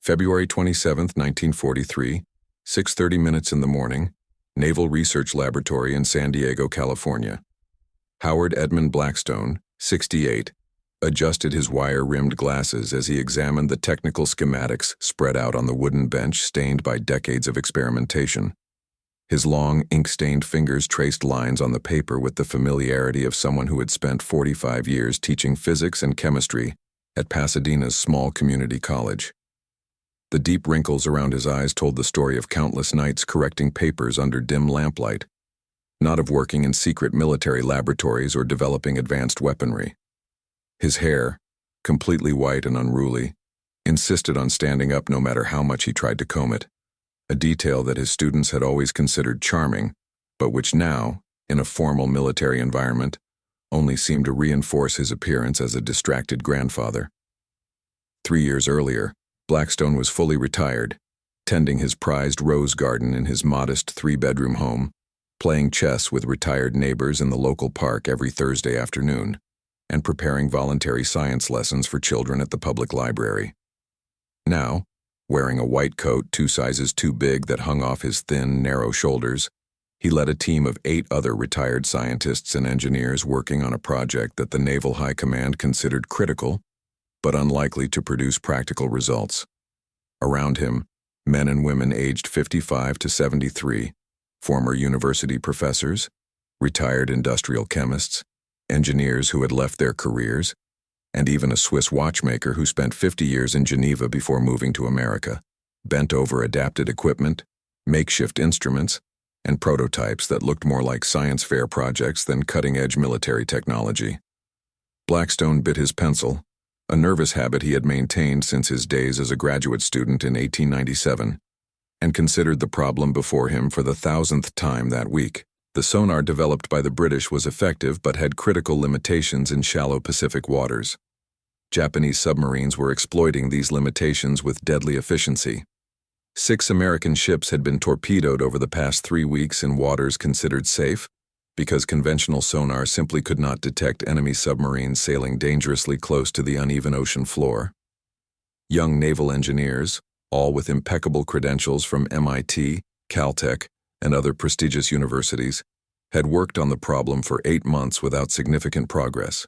February 27, 1943, 6:30 minutes in the morning, Naval Research Laboratory in San Diego, California. Howard Edmund Blackstone, 68, adjusted his wire-rimmed glasses as he examined the technical schematics spread out on the wooden bench stained by decades of experimentation. His long, ink-stained fingers traced lines on the paper with the familiarity of someone who had spent 45 years teaching physics and chemistry at Pasadena's small community college. The deep wrinkles around his eyes told the story of countless nights correcting papers under dim lamplight, not of working in secret military laboratories or developing advanced weaponry. His hair, completely white and unruly, insisted on standing up no matter how much he tried to comb it, a detail that his students had always considered charming, but which now, in a formal military environment, only seemed to reinforce his appearance as a distracted grandfather. 3 years earlier, Blackstone was fully retired, tending his prized rose garden in his modest 3-bedroom home, playing chess with retired neighbors in the local park every Thursday afternoon, and preparing voluntary science lessons for children at the public library. Now, wearing a white coat 2 sizes too big that hung off his thin, narrow shoulders, he led a team of 8 other retired scientists and engineers working on a project that the Naval High Command considered critical, but unlikely to produce practical results. Around him, men and women aged 55 to 73, former university professors, retired industrial chemists, engineers who had left their careers, and even a Swiss watchmaker who spent 50 years in Geneva before moving to America, bent over adapted equipment, makeshift instruments, and prototypes that looked more like science fair projects than cutting-edge military technology. Blackstone bit his pencil, a nervous habit he had maintained since his days as a graduate student in 1897, and considered the problem before him for the 1,000th time that week. The sonar developed by the British was effective but had critical limitations in shallow Pacific waters. Japanese submarines were exploiting these limitations with deadly efficiency. 6 American ships had been torpedoed over the past 3 weeks in waters considered safe, because conventional sonar simply could not detect enemy submarines sailing dangerously close to the uneven ocean floor. Young naval engineers, all with impeccable credentials from MIT, Caltech, and other prestigious universities, had worked on the problem for 8 months without significant progress.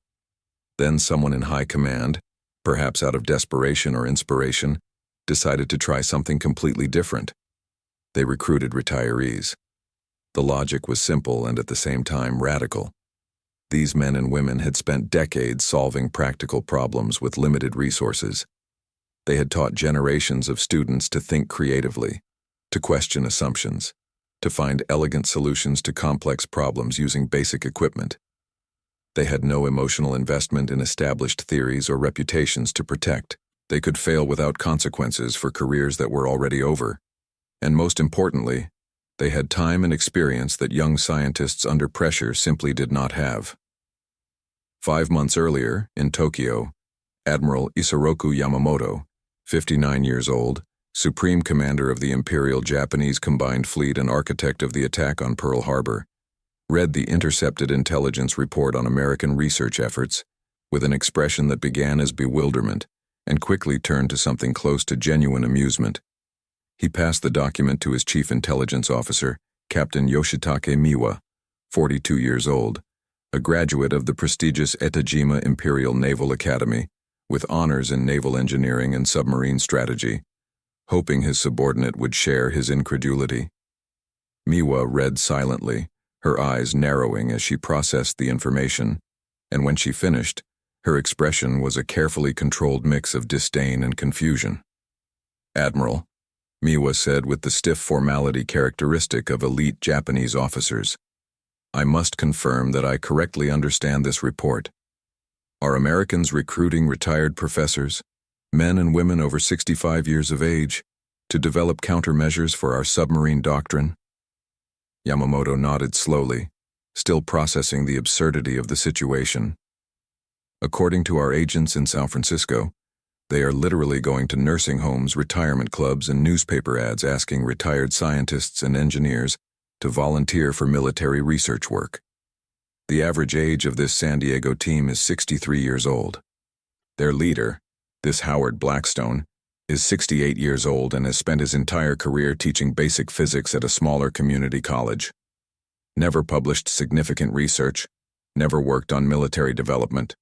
Then someone in high command, perhaps out of desperation or inspiration, decided to try something completely different. They recruited retirees. The logic was simple and at the same time radical. These men and women had spent decades solving practical problems with limited resources. They had taught generations of students to think creatively, to question assumptions, to find elegant solutions to complex problems using basic equipment. They had no emotional investment in established theories or reputations to protect. They could fail without consequences for careers that were already over. And most importantly, they had time and experience that young scientists under pressure simply did not have. 5 months earlier, in Tokyo, Admiral Isoroku Yamamoto, 59 years old, Supreme Commander of the Imperial Japanese Combined Fleet and architect of the attack on Pearl Harbor, read the intercepted intelligence report on American research efforts with an expression that began as bewilderment and quickly turned to something close to genuine amusement. He passed the document to his chief intelligence officer, Captain Yoshitake Miwa, 42 years old, a graduate of the prestigious Etajima Imperial Naval Academy, with honors in naval engineering and submarine strategy, hoping his subordinate would share his incredulity. Miwa read silently, her eyes narrowing as she processed the information, and when she finished, her expression was a carefully controlled mix of disdain and confusion. "Admiral," Miwa said with the stiff formality characteristic of elite Japanese officers, "I must confirm that I correctly understand this report. Are Americans recruiting retired professors, men and women over 65 years of age, to develop countermeasures for our submarine doctrine?" Yamamoto nodded slowly, still processing the absurdity of the situation. "According to our agents in San Francisco, they are literally going to nursing homes, retirement clubs, and newspaper ads asking retired scientists and engineers to volunteer for military research work. The average age of this San Diego team is 63 years old. Their leader, this Howard Blackstone, is 68 years old and has spent his entire career teaching basic physics at a smaller community college. Never published significant research, never worked on military development,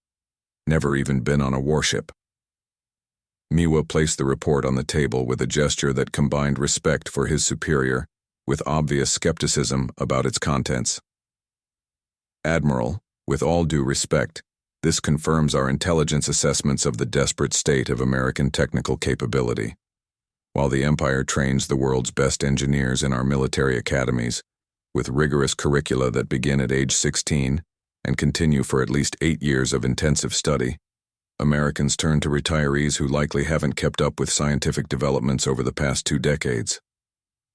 never even been on a warship. Miwa placed the report on the table with a gesture that combined respect for his superior with obvious skepticism about its contents. Admiral, with all due respect, this confirms our intelligence assessments of the desperate state of American technical capability. While the Empire trains the world's best engineers in our military academies, with rigorous curricula that begin at age 16 and continue for at least 8 years of intensive study, Americans turn to retirees who likely haven't kept up with scientific developments over the past 2 decades.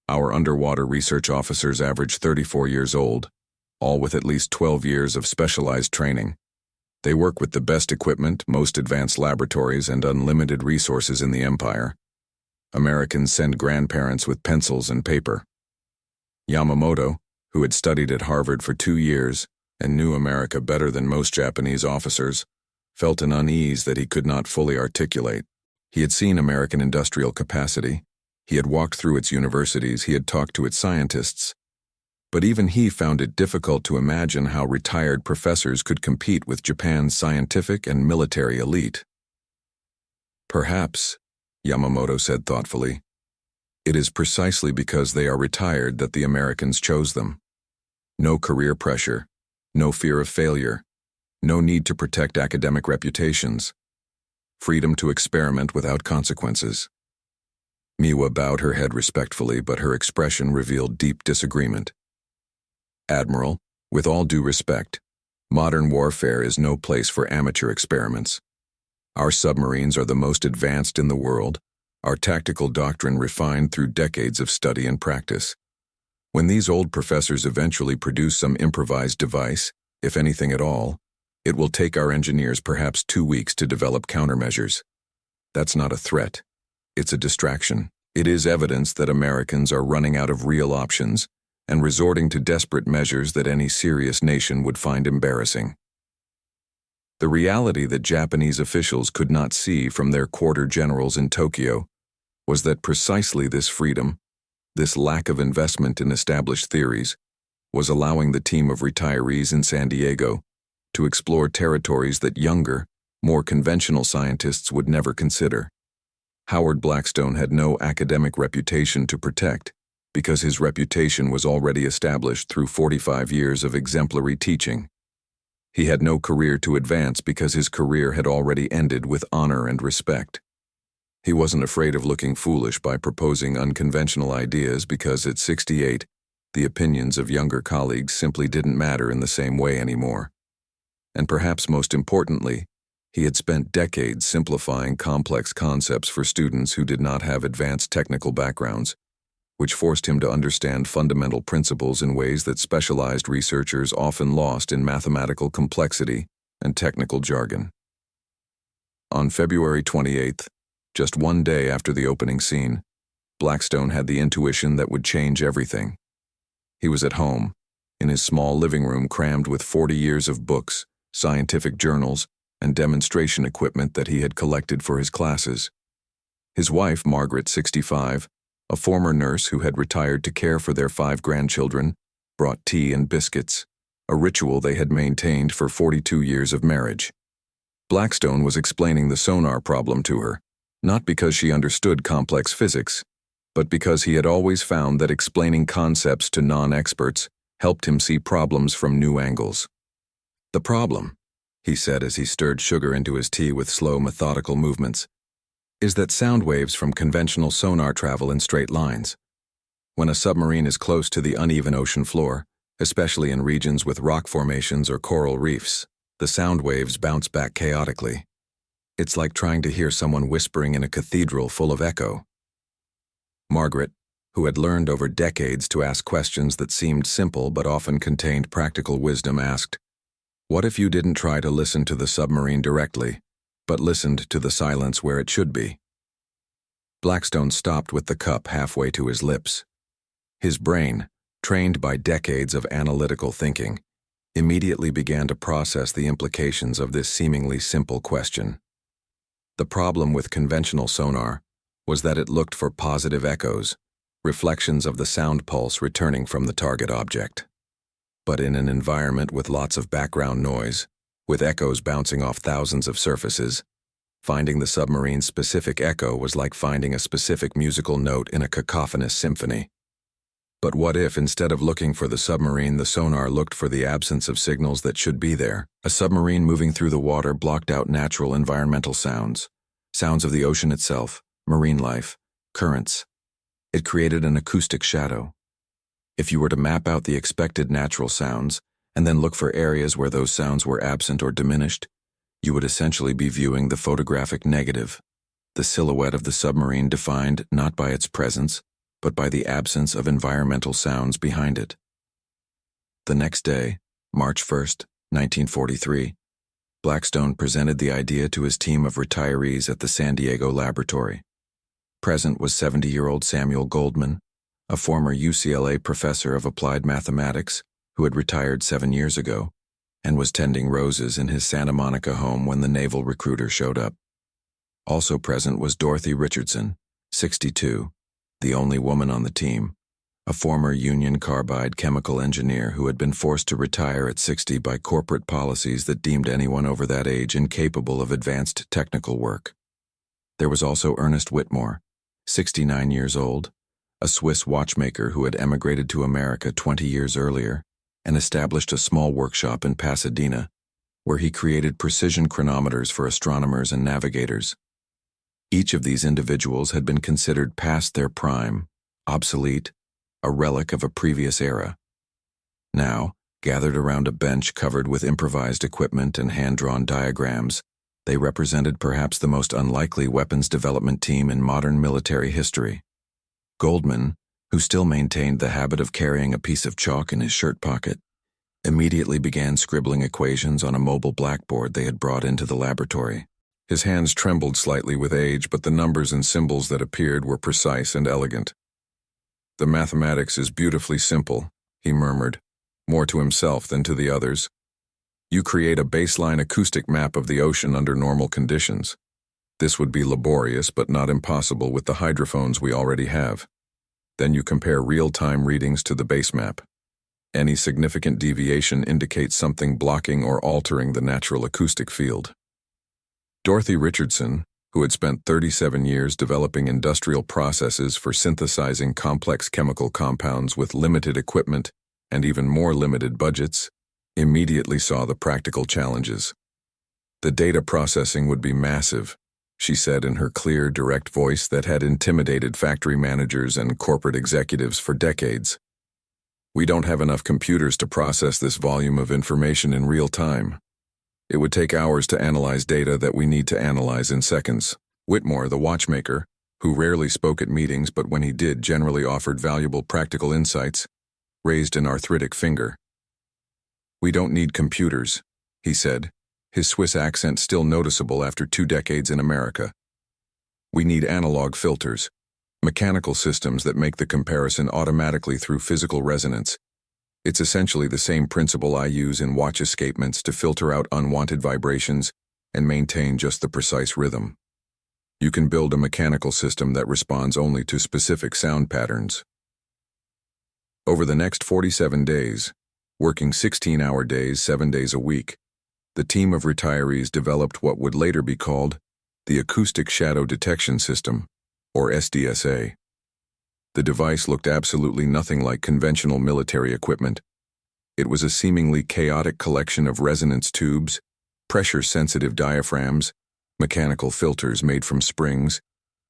Our underwater research officers average 34 years old, all with at least 12 years of specialized training. They work with the best equipment, most advanced laboratories, and unlimited resources in the Empire. Americans send grandparents with pencils and paper. Yamamoto, who had studied at Harvard for 2 years and knew America better than most Japanese officers, felt an unease that he could not fully articulate. He had seen American industrial capacity. He had walked through its universities. He had talked to its scientists. But even he found it difficult to imagine how retired professors could compete with Japan's scientific and military elite. Perhaps, Yamamoto said thoughtfully, it is precisely because they are retired that the Americans chose them. No career pressure, no fear of failure, no need to protect academic reputations, freedom to experiment without consequences. Miwa bowed her head respectfully, but her expression revealed deep disagreement. Admiral, with all due respect, modern warfare is no place for amateur experiments. Our submarines are the most advanced in the world, our tactical doctrine refined through decades of study and practice. When these old professors eventually produce some improvised device, if anything at all, it will take our engineers perhaps 2 weeks to develop countermeasures. That's not a threat. It's a distraction. It is evidence that Americans are running out of real options and resorting to desperate measures that any serious nation would find embarrassing. The reality that Japanese officials could not see from their quarter generals in Tokyo was that precisely this freedom, this lack of investment in established theories, was allowing the team of retirees in San Diego to explore territories that younger, more conventional scientists would never consider. Howard Blackstone had no academic reputation to protect, because his reputation was already established through 45 years of exemplary teaching. He had no career to advance because his career had already ended with honor and respect. He wasn't afraid of looking foolish by proposing unconventional ideas because at 68, the opinions of younger colleagues simply didn't matter in the same way anymore. And perhaps most importantly, he had spent decades simplifying complex concepts for students who did not have advanced technical backgrounds, which forced him to understand fundamental principles in ways that specialized researchers often lost in mathematical complexity and technical jargon. On February 28th, just 1 day after the opening scene, Blackstone had the intuition that would change everything. He was at home, in his small living room crammed with 40 years of books, scientific journals, and demonstration equipment that he had collected for his classes. His wife, Margaret, 65, a former nurse who had retired to care for their 5 grandchildren, brought tea and biscuits, a ritual they had maintained for 42 years of marriage. Blackstone was explaining the sonar problem to her, not because she understood complex physics, but because he had always found that explaining concepts to non-experts helped him see problems from new angles. "The problem," he said as he stirred sugar into his tea with slow, methodical movements, "is that sound waves from conventional sonar travel in straight lines. When a submarine is close to the uneven ocean floor, especially in regions with rock formations or coral reefs, the sound waves bounce back chaotically. It's like trying to hear someone whispering in a cathedral full of echo." Margaret, who had learned over decades to ask questions that seemed simple but often contained practical wisdom, asked, "What if you didn't try to listen to the submarine directly, but listened to the silence where it should be?" Blackstone stopped with the cup halfway to his lips. His brain, trained by decades of analytical thinking, immediately began to process the implications of this seemingly simple question. The problem with conventional sonar was that it looked for positive echoes, reflections of the sound pulse returning from the target object. But in an environment with lots of background noise, with echoes bouncing off thousands of surfaces, finding the submarine's specific echo was like finding a specific musical note in a cacophonous symphony. But what if, instead of looking for the submarine, the sonar looked for the absence of signals that should be there? A submarine moving through the water blocked out natural environmental sounds, sounds of the ocean itself, marine life, currents. It created an acoustic shadow. If you were to map out the expected natural sounds and then look for areas where those sounds were absent or diminished, you would essentially be viewing the photographic negative, the silhouette of the submarine defined not by its presence, but by the absence of environmental sounds behind it. The next day, March 1st, 1943, Blackstone presented the idea to his team of retirees at the San Diego laboratory. Present was 70-year-old Samuel Goldman, a former UCLA professor of applied mathematics who had retired 7 years ago and was tending roses in his Santa Monica home when the naval recruiter showed up. Also present was Dorothy Richardson, 62, the only woman on the team, a former Union Carbide chemical engineer who had been forced to retire at 60 by corporate policies that deemed anyone over that age incapable of advanced technical work. There was also Ernest Whitmore, 69 years old, a Swiss watchmaker who had emigrated to America 20 years earlier and established a small workshop in Pasadena, where he created precision chronometers for astronomers and navigators. Each of these individuals had been considered past their prime, obsolete, a relic of a previous era. Now, gathered around a bench covered with improvised equipment and hand-drawn diagrams, they represented perhaps the most unlikely weapons development team in modern military history. Goldman, who still maintained the habit of carrying a piece of chalk in his shirt pocket, immediately began scribbling equations on a mobile blackboard they had brought into the laboratory. His hands trembled slightly with age, but the numbers and symbols that appeared were precise and elegant. "The mathematics is beautifully simple," he murmured, more to himself than to the others. "You create a baseline acoustic map of the ocean under normal conditions. This would be laborious but not impossible with the hydrophones we already have. Then you compare real-time readings to the base map. Any significant deviation indicates something blocking or altering the natural acoustic field." Dorothy Richardson, who had spent 37 years developing industrial processes for synthesizing complex chemical compounds with limited equipment and even more limited budgets, immediately saw the practical challenges. "The data processing would be massive," she said in her clear, direct voice that had intimidated factory managers and corporate executives for decades. "We don't have enough computers to process this volume of information in real time. It would take hours to analyze data that we need to analyze in seconds." Whitmore, the watchmaker, who rarely spoke at meetings but when he did generally offered valuable practical insights, raised an arthritic finger. "We don't need computers," he said, his Swiss accent still noticeable after 2 decades in America. "We need analog filters, mechanical systems that make the comparison automatically through physical resonance. It's essentially the same principle I use in watch escapements to filter out unwanted vibrations and maintain just the precise rhythm. You can build a mechanical system that responds only to specific sound patterns." Over the next 47 days, working 16-hour days 7 days a week, the team of retirees developed what would later be called the Acoustic Shadow Detection System, or SDSA. The device looked absolutely nothing like conventional military equipment. It was a seemingly chaotic collection of resonance tubes, pressure-sensitive diaphragms, mechanical filters made from springs,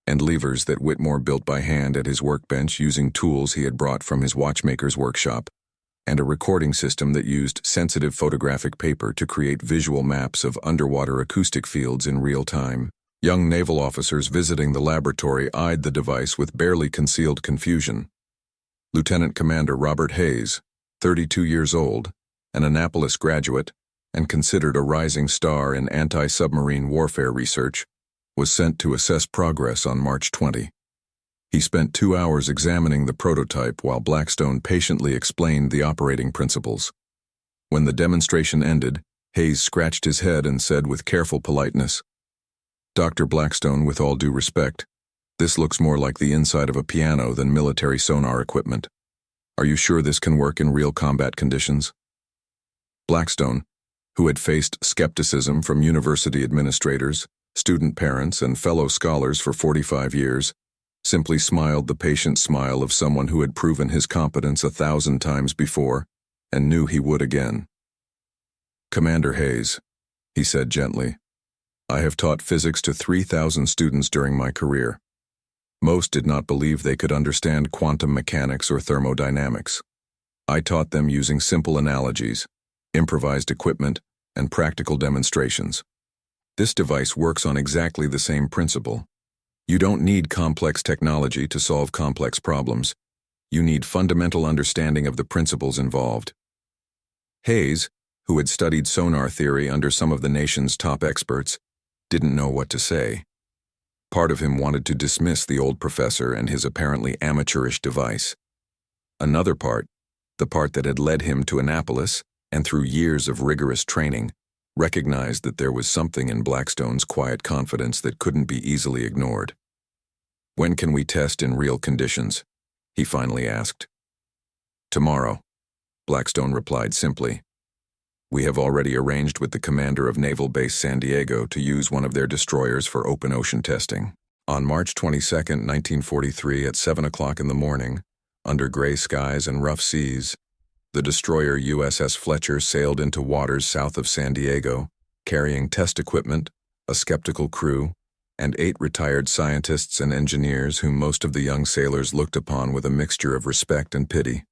and levers that Whitmore built by hand at his workbench using tools he had brought from his watchmaker's workshop, and a recording system that used sensitive photographic paper to create visual maps of underwater acoustic fields in real time. Young naval officers visiting the laboratory eyed the device with barely concealed confusion. Lieutenant Commander Robert Hayes, 32 years old, an Annapolis graduate, and considered a rising star in anti-submarine warfare research, was sent to assess progress on March 20. He spent 2 hours examining the prototype while Blackstone patiently explained the operating principles. When the demonstration ended, Hayes scratched his head and said with careful politeness, "Dr. Blackstone, with all due respect, This looks more like the inside of a piano than military sonar equipment. Are you sure this can work in real combat conditions? Blackstone, who had faced skepticism from university administrators, student parents, and fellow scholars for 45 years, simply smiled the patient smile of someone who had proven his competence 1,000 times before and knew he would again. "Commander Hayes," he said gently, "I have taught physics to 3,000 students during my career. Most did not believe they could understand quantum mechanics or thermodynamics. I taught them using simple analogies, improvised equipment, and practical demonstrations. This device works on exactly the same principle. You don't need complex technology to solve complex problems. You need fundamental understanding of the principles involved." Hayes, who had studied sonar theory under some of the nation's top experts, didn't know what to say. Part of him wanted to dismiss the old professor and his apparently amateurish device. Another part, the part that had led him to Annapolis and through years of rigorous training, recognized that there was something in Blackstone's quiet confidence that couldn't be easily ignored. "When can we test in real conditions?" he finally asked. "Tomorrow," Blackstone replied simply. "We have already arranged with the commander of Naval Base San Diego to use one of their destroyers for open ocean testing." On March 22, 1943, at 7 o'clock in the morning, under gray skies and rough seas, the destroyer USS Fletcher sailed into waters south of San Diego, carrying test equipment, a skeptical crew, and 8 retired scientists and engineers whom most of the young sailors looked upon with a mixture of respect and pity.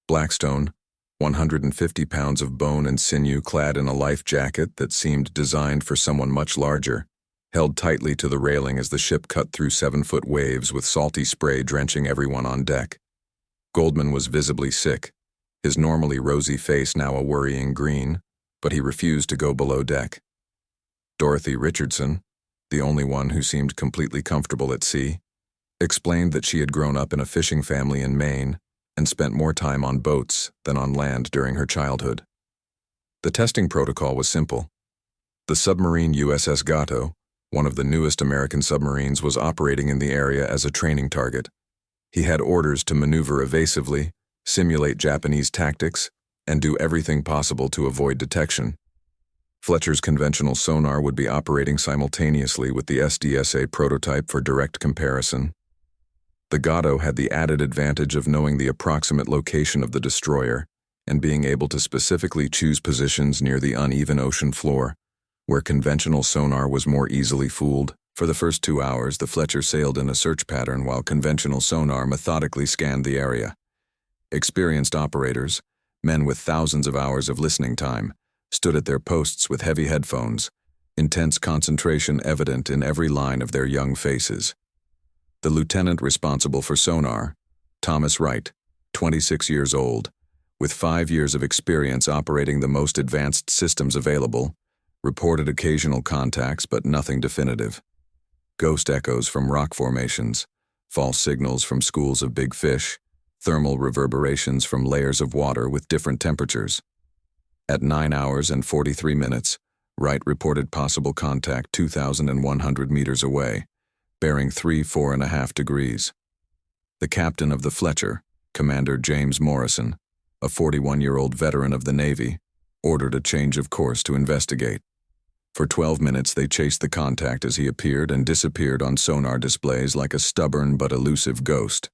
Blackstone, 150 pounds of bone and sinew clad in a life jacket that seemed designed for someone much larger, held tightly to the railing as the ship cut through 7-foot waves with salty spray drenching everyone on deck. Goldman was visibly sick, his normally rosy face now a worrying green, but he refused to go below deck. Dorothy Richardson, the only one who seemed completely comfortable at sea, explained that she had grown up in a fishing family in Maine and spent more time on boats than on land during her childhood. The testing protocol was simple. The submarine USS Gato, one of the newest American submarines, was operating in the area as a training target. He had orders to maneuver evasively, simulate Japanese tactics, and do everything possible to avoid detection. Fletcher's conventional sonar would be operating simultaneously with the SDSA prototype for direct comparison. The Gato had the added advantage of knowing the approximate location of the destroyer and being able to specifically choose positions near the uneven ocean floor, where conventional sonar was more easily fooled. For the first 2 hours, the Fletcher sailed in a search pattern while conventional sonar methodically scanned the area. Experienced operators, men with thousands of hours of listening time, stood at their posts with heavy headphones, intense concentration evident in every line of their young faces. The lieutenant responsible for sonar, Thomas Wright, 26 years old, with 5 years of experience operating the most advanced systems available, reported occasional contacts but nothing definitive. Ghost echoes from rock formations, false signals from schools of big fish, thermal reverberations from layers of water with different temperatures. At 9 hours and 43 minutes, Wright reported possible contact 2,100 meters away, bearing 4.5 degrees. The captain of the Fletcher, Commander James Morrison, a 41-year-old veteran of the Navy, ordered a change of course to investigate. For 12 minutes they chased the contact as he appeared and disappeared on sonar displays like a stubborn but elusive ghost.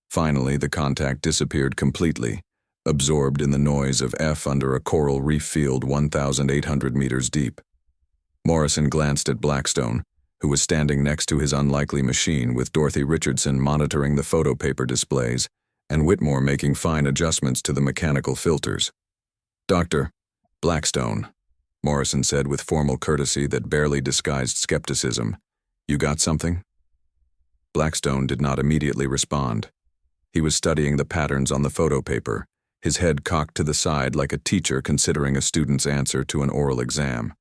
Finally, the contact disappeared completely, absorbed in the noise of F under a coral reef field 1,800 meters deep. Morrison glanced at Blackstone, who was standing next to his unlikely machine with Dorothy Richardson monitoring the photopaper displays and Whitmore making fine adjustments to the mechanical filters. "Dr. Blackstone," Morrison said with formal courtesy that barely disguised skepticism, "you got something?" Blackstone did not immediately respond. He was studying the patterns on the photopaper, his head cocked to the side like a teacher considering a student's answer to an oral exam.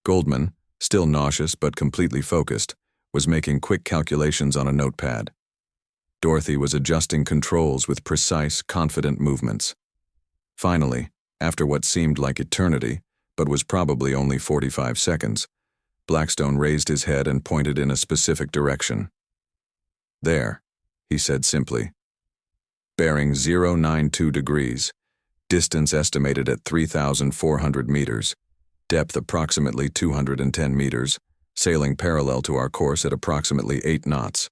Goldman, still nauseous but completely focused, was making quick calculations on a notepad. Dorothy was adjusting controls with precise, confident movements. Finally, after what seemed like eternity, but was probably only 45 seconds, Blackstone raised his head and pointed in a specific direction. There, he said simply. Bearing 092 degrees, distance estimated at 3,400 meters, depth approximately 210 meters, sailing parallel to our course at approximately 8 knots.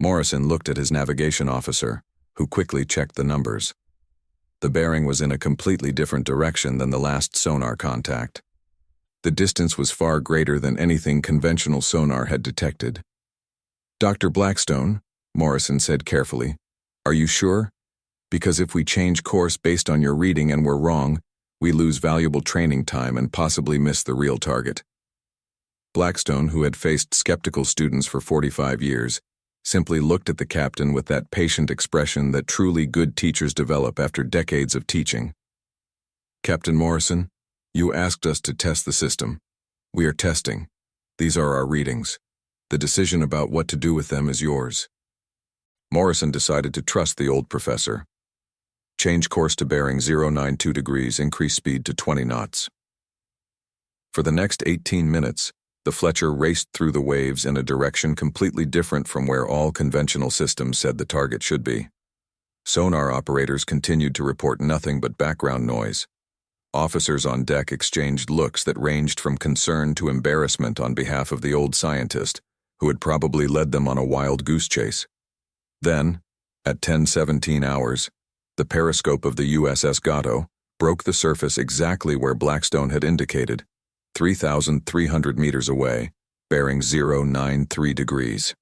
Morrison looked at his navigation officer, who quickly checked the numbers. The bearing was in a completely different direction than the last sonar contact. The distance was far greater than anything conventional sonar had detected. "Dr. Blackstone," Morrison said carefully, "are you sure? Because if we change course based on your reading and we're wrong, we lose valuable training time and possibly miss the real target." Blackstone, who had faced skeptical students for 45 years, simply looked at the captain with that patient expression that truly good teachers develop after decades of teaching. "Captain Morrison, you asked us to test the system. We are testing. These are our readings. The decision about what to do with them is yours." Morrison decided to trust the old professor. Change course to bearing 092 degrees, increase speed to 20 knots. For the next 18 minutes, the Fletcher raced through the waves in a direction completely different from where all conventional systems said the target should be. Sonar operators continued to report nothing but background noise. Officers on deck exchanged looks that ranged from concern to embarrassment on behalf of the old scientist, who had probably led them on a wild goose chase. Then, at 10:17 hours, the periscope of the USS Gatto broke the surface exactly where Blackstone had indicated, 3,300 meters away, bearing 093 degrees.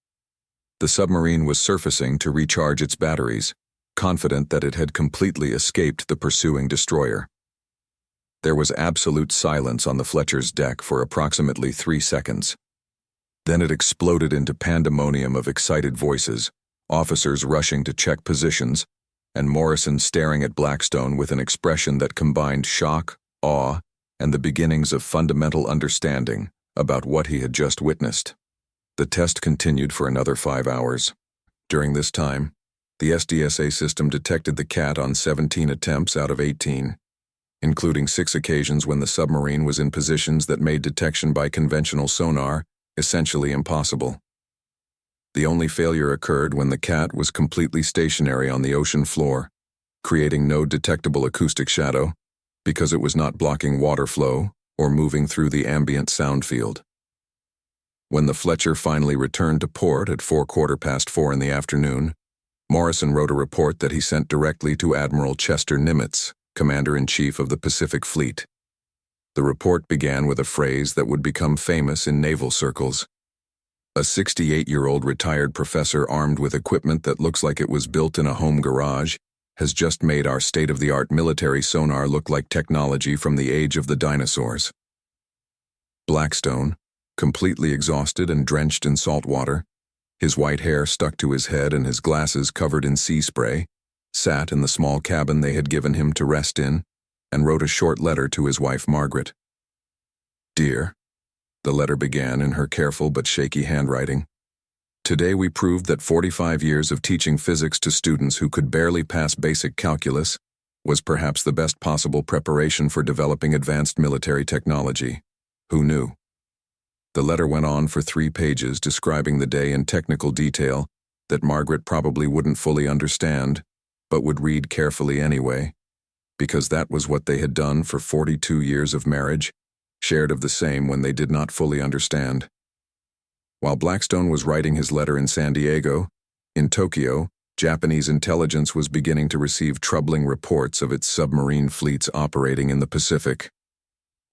The submarine was surfacing to recharge its batteries, confident that it had completely escaped the pursuing destroyer. There was absolute silence on the Fletcher's deck for approximately 3 seconds. Then it exploded into pandemonium of excited voices, officers rushing to check positions, and Morrison staring at Blackstone with an expression that combined shock, awe, and the beginnings of fundamental understanding about what he had just witnessed. The test continued for another 5 hours. During this time, the SDSA system detected the cat on 17 attempts out of 18, including 6 occasions when the submarine was in positions that made detection by conventional sonar essentially impossible. The only failure occurred when the cat was completely stationary on the ocean floor, creating no detectable acoustic shadow, because it was not blocking water flow or moving through the ambient sound field. When the Fletcher finally returned to port at 4:15 in the afternoon, Morrison wrote a report that he sent directly to Admiral Chester Nimitz, Commander-in-Chief of the Pacific Fleet. The report began with a phrase that would become famous in naval circles. "A 68-year-old retired professor armed with equipment that looks like it was built in a home garage has just made our state-of-the-art military sonar look like technology from the age of the dinosaurs." Blackstone, completely exhausted and drenched in salt water, his white hair stuck to his head and his glasses covered in sea spray, sat in the small cabin they had given him to rest in, and wrote a short letter to his wife Margaret. "Dear," the letter began in her careful but shaky handwriting, "today we proved that 45 years of teaching physics to students who could barely pass basic calculus was perhaps the best possible preparation for developing advanced military technology. Who knew?" The letter went on for 3 pages describing the day in technical detail that Margaret probably wouldn't fully understand, but would read carefully anyway, because that was what they had done for 42 years of marriage, shared of the same when they did not fully understand. While Blackstone was writing his letter in San Diego, in Tokyo, Japanese intelligence was beginning to receive troubling reports of its submarine fleets operating in the Pacific.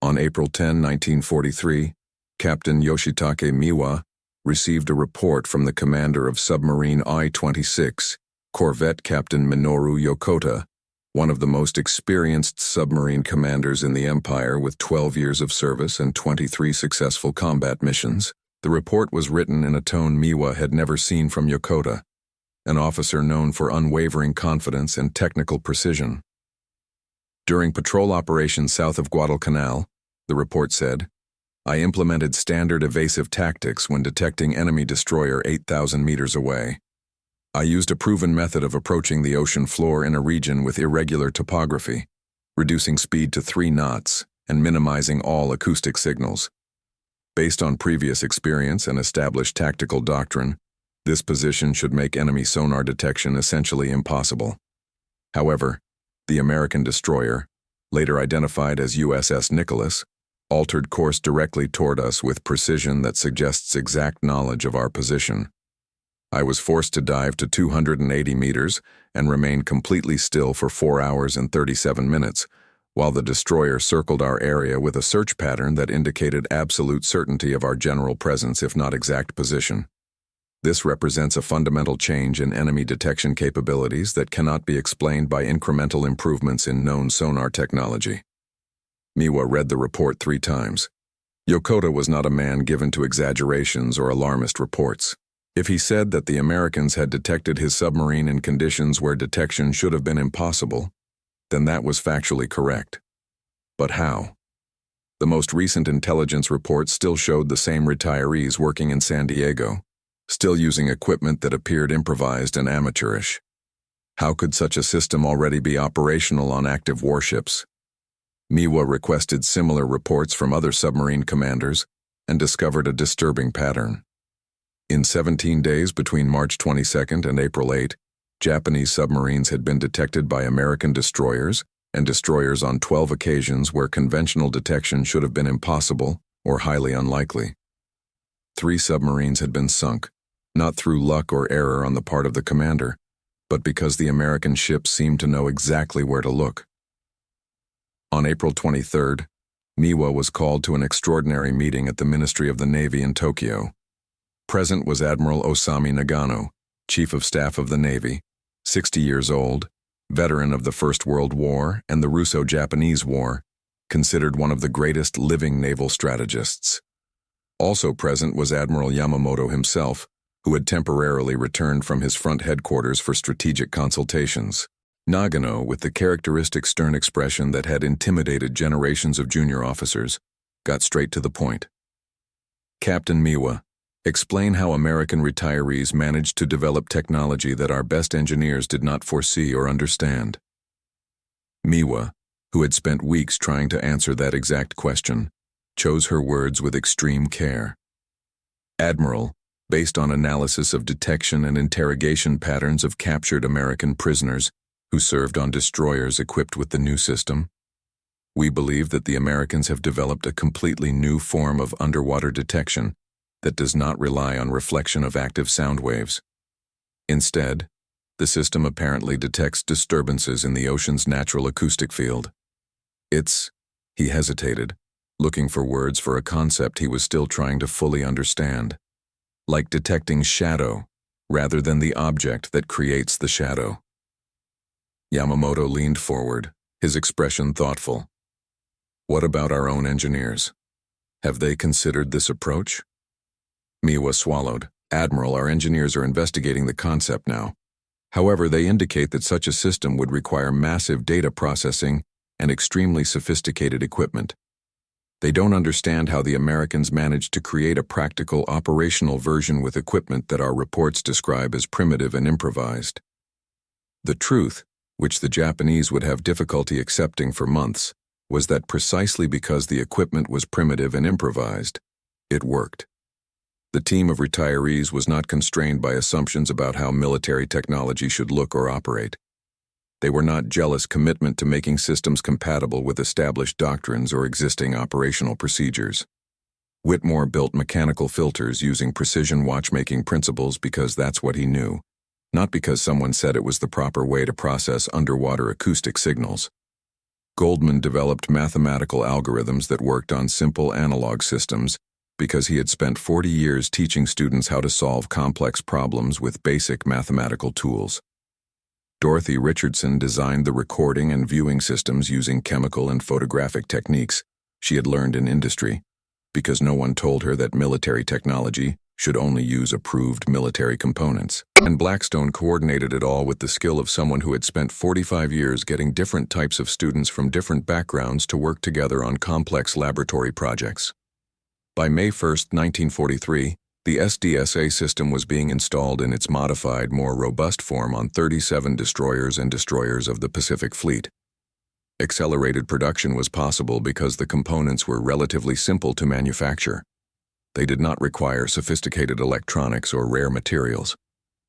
On April 10, 1943, Captain Yoshitake Miwa received a report from the commander of submarine I-26, Corvette Captain Minoru Yokota, one of the most experienced submarine commanders in the Empire with 12 years of service and 23 successful combat missions. The report was written in a tone Miwa had never seen from Yokota, an officer known for unwavering confidence and technical precision. During patrol operations south of Guadalcanal, the report said, "I implemented standard evasive tactics when detecting enemy destroyer 8,000 meters away. I used a proven method of approaching the ocean floor in a region with irregular topography, reducing speed to 3 knots and minimizing all acoustic signals. Based on previous experience and established tactical doctrine, This position should make enemy sonar detection essentially impossible. However, the American destroyer, later identified as USS Nicholas, altered course directly toward us with precision that suggests exact knowledge of our position. I was forced to dive to 280 meters and remain completely still for 4 hours and 37 minutes, while the destroyer circled our area with a search pattern that indicated absolute certainty of our general presence if not exact position. This represents a fundamental change in enemy detection capabilities that cannot be explained by incremental improvements in known sonar technology. Miwa read the report 3 times. Yokota was not a man given to exaggerations or alarmist reports. If he said that the Americans had detected his submarine in conditions where detection should have been impossible, then that was factually correct. But how? The most recent intelligence reports still showed the same retirees working in San Diego, still using equipment that appeared improvised and amateurish. How could such a system already be operational on active warships? Miwa requested similar reports from other submarine commanders and discovered a disturbing pattern. In 17 days between March 22 and April 8, Japanese submarines had been detected by American destroyers and destroyers on 12 occasions where conventional detection should have been impossible or highly unlikely. 3 submarines had been sunk, not through luck or error on the part of the commander, but because the American ships seemed to know exactly where to look. On April 23rd, Miwa was called to an extraordinary meeting at the Ministry of the Navy in Tokyo. Present was Admiral Osami Nagano, Chief of Staff of the Navy, 60 years old, veteran of the First World War and the Russo-Japanese War, considered one of the greatest living naval strategists. Also present was Admiral Yamamoto himself, who had temporarily returned from his front headquarters for strategic consultations. Nagano, with the characteristic stern expression that had intimidated generations of junior officers, got straight to the point. Captain Miwa, explain how American retirees managed to develop technology that our best engineers did not foresee or understand. Miwa, who had spent weeks trying to answer that exact question, chose her words with extreme care. Admiral, based on analysis of detection and interrogation patterns of captured American prisoners who served on destroyers equipped with the new system, we believe that the Americans have developed a completely new form of underwater detection that does not rely on reflection of active sound waves. Instead, the system apparently detects disturbances in the ocean's natural acoustic field. He hesitated, looking for words for a concept he was still trying to fully understand. Like detecting shadow, rather than the object that creates the shadow. Yamamoto leaned forward, his expression thoughtful. What about our own engineers? Have they considered this approach? Miwa swallowed. Admiral, our engineers are investigating the concept now. However, they indicate that such a system would require massive data processing and extremely sophisticated equipment. They don't understand how the Americans managed to create a practical operational version with equipment that our reports describe as primitive and improvised. The truth, which the Japanese would have difficulty accepting for months, was that precisely because the equipment was primitive and improvised, it worked. The team of retirees was not constrained by assumptions about how military technology should look or operate. They were not jealous commitment to making systems compatible with established doctrines or existing operational procedures. Whitmore built mechanical filters using precision watchmaking principles because that's what he knew, not because someone said it was the proper way to process underwater acoustic signals. Goldman developed mathematical algorithms that worked on simple analog systems because he had spent 40 years teaching students how to solve complex problems with basic mathematical tools. Dorothy Richardson designed the recording and viewing systems using chemical and photographic techniques she had learned in industry, because no one told her that military technology should only use approved military components. And Blackstone coordinated it all with the skill of someone who had spent 45 years getting different types of students from different backgrounds to work together on complex laboratory projects. By May 1, 1943, the SDSA system was being installed in its modified, more robust form on 37 destroyers and destroyers of the Pacific Fleet. Accelerated production was possible because the components were relatively simple to manufacture. They did not require sophisticated electronics or rare materials.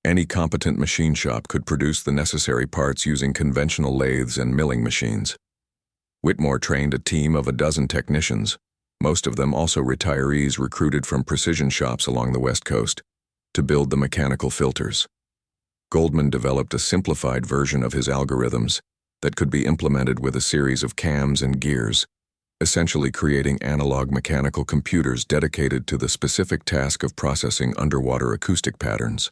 Any competent machine shop could produce the necessary parts using conventional lathes and milling machines. Whitmore trained a team of a dozen technicians, most of them also retirees recruited from precision shops along the West Coast, to build the mechanical filters. Goldman developed a simplified version of his algorithms that could be implemented with a series of cams and gears, essentially creating analog mechanical computers dedicated to the specific task of processing underwater acoustic patterns.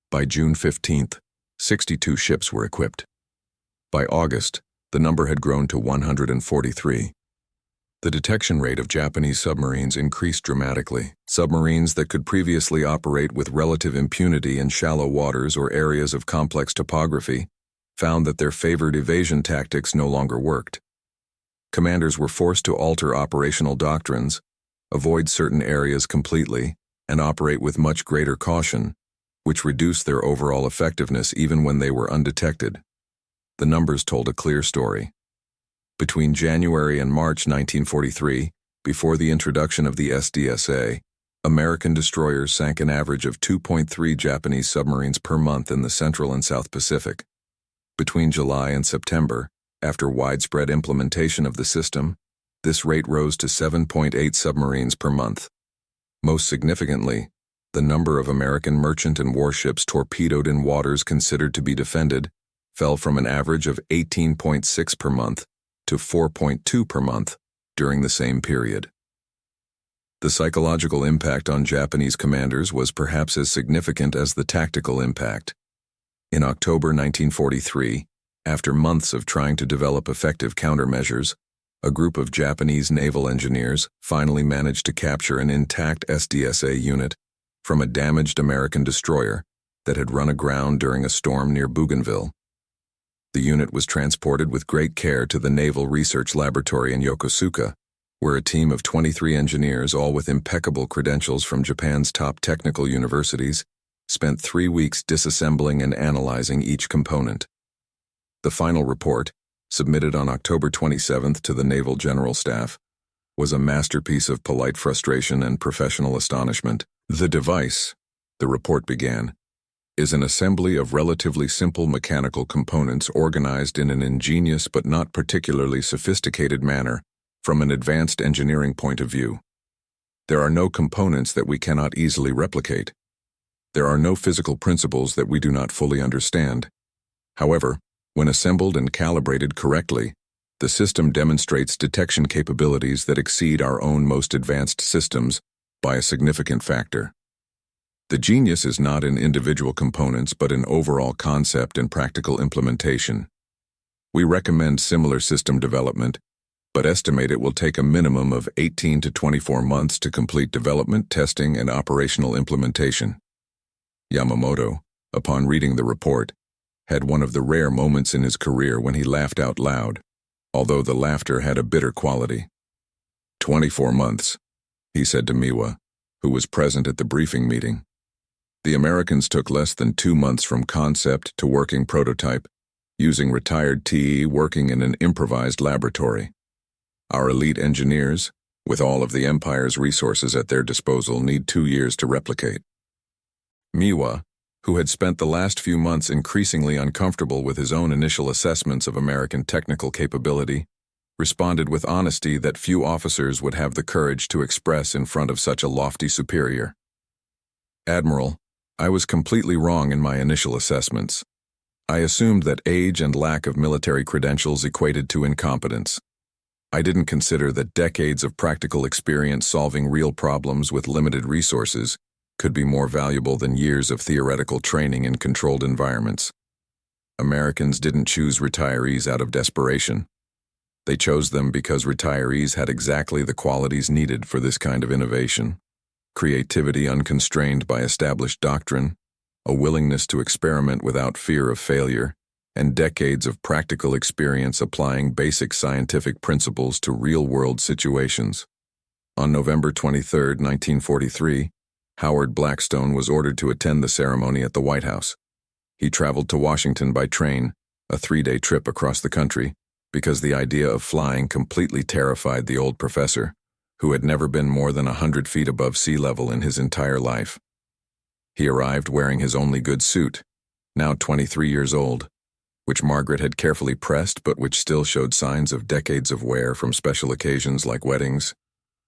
By June 15th, 62 ships were equipped. By August, the number had grown to 143. The detection rate of Japanese submarines increased dramatically. Submarines that could previously operate with relative impunity in shallow waters or areas of complex topography found that their favored evasion tactics no longer worked. Commanders were forced to alter operational doctrines, avoid certain areas completely, and operate with much greater caution, which reduced their overall effectiveness even when they were undetected. The numbers told a clear story. Between January and March 1943, before the introduction of the SDSA, American destroyers sank an average of 2.3 Japanese submarines per month in the Central and South Pacific. Between July and September, after widespread implementation of the system, this rate rose to 7.8 submarines per month. Most significantly, the number of American merchant and warships torpedoed in waters considered to be defended fell from an average of 18.6 per month to 4.2 per month during the same period. The psychological impact on Japanese commanders was perhaps as significant as the tactical impact. In October 1943, after months of trying to develop effective countermeasures, a group of Japanese naval engineers finally managed to capture an intact SDSA unit from a damaged American destroyer that had run aground during a storm near Bougainville. The unit was transported with great care to the Naval Research Laboratory in Yokosuka, where a team of 23 engineers, all with impeccable credentials from Japan's top technical universities, spent 3 weeks disassembling and analyzing each component. The final report, submitted on October 27th to the Naval General Staff, was a masterpiece of polite frustration and professional astonishment. The device, the report began, is an assembly of relatively simple mechanical components organized in an ingenious but not particularly sophisticated manner from an advanced engineering point of view. There are no components that we cannot easily replicate. There are no physical principles that we do not fully understand. However, when assembled and calibrated correctly, the system demonstrates detection capabilities that exceed our own most advanced systems by a significant factor. The genius is not in individual components but in overall concept and practical implementation. We recommend similar system development, but estimate it will take a minimum of 18 to 24 months to complete development, testing, and operational implementation. Yamamoto, upon reading the report, had one of the rare moments in his career when he laughed out loud, although the laughter had a bitter quality. 24 months, he said to Miwa, who was present at the briefing meeting. The Americans took less than 2 months from concept to working prototype, using retired TE working in an improvised laboratory. Our elite engineers, with all of the Empire's resources at their disposal, need 2 years to replicate. Miwa, who had spent the last few months increasingly uncomfortable with his own initial assessments of American technical capability, responded with honesty that few officers would have the courage to express in front of such a lofty superior. Admiral, I was completely wrong in my initial assessments. I assumed that age and lack of military credentials equated to incompetence. I didn't consider that decades of practical experience solving real problems with limited resources could be more valuable than years of theoretical training in controlled environments. Americans didn't choose retirees out of desperation. They chose them because retirees had exactly the qualities needed for this kind of innovation: creativity unconstrained by established doctrine, a willingness to experiment without fear of failure, and decades of practical experience applying basic scientific principles to real-world situations. On November 23, 1943, Howard Blackstone was ordered to attend the ceremony at the White House. He traveled to Washington by train, a 3-day trip across the country, because the idea of flying completely terrified the old professor, who had never been more than 100 feet above sea level in his entire life. He arrived wearing his only good suit, now 23 years old, which Margaret had carefully pressed but which still showed signs of decades of wear from special occasions like weddings,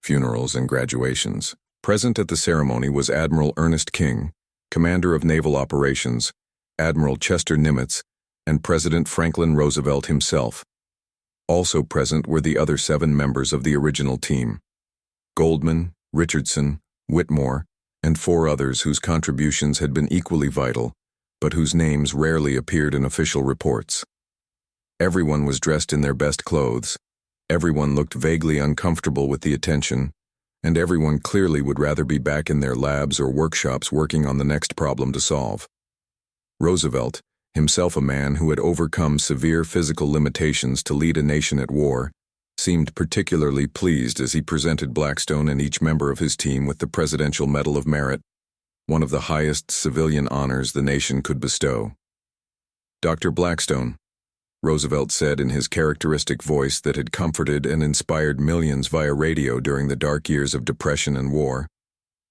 funerals, and graduations. Present at the ceremony was Admiral Ernest King, Commander of Naval Operations, Admiral Chester Nimitz, and President Franklin Roosevelt himself. Also present were the other 7 members of the original team: Goldman, Richardson, Whitmore, and 4 others whose contributions had been equally vital, but whose names rarely appeared in official reports. Everyone was dressed in their best clothes, everyone looked vaguely uncomfortable with the attention, and everyone clearly would rather be back in their labs or workshops working on the next problem to solve. Roosevelt, himself a man who had overcome severe physical limitations to lead a nation at war, seemed particularly pleased as he presented Blackstone and each member of his team with the Presidential Medal of Merit, one of the highest civilian honors the nation could bestow. "Dr. Blackstone," Roosevelt said in his characteristic voice that had comforted and inspired millions via radio during the dark years of depression and war,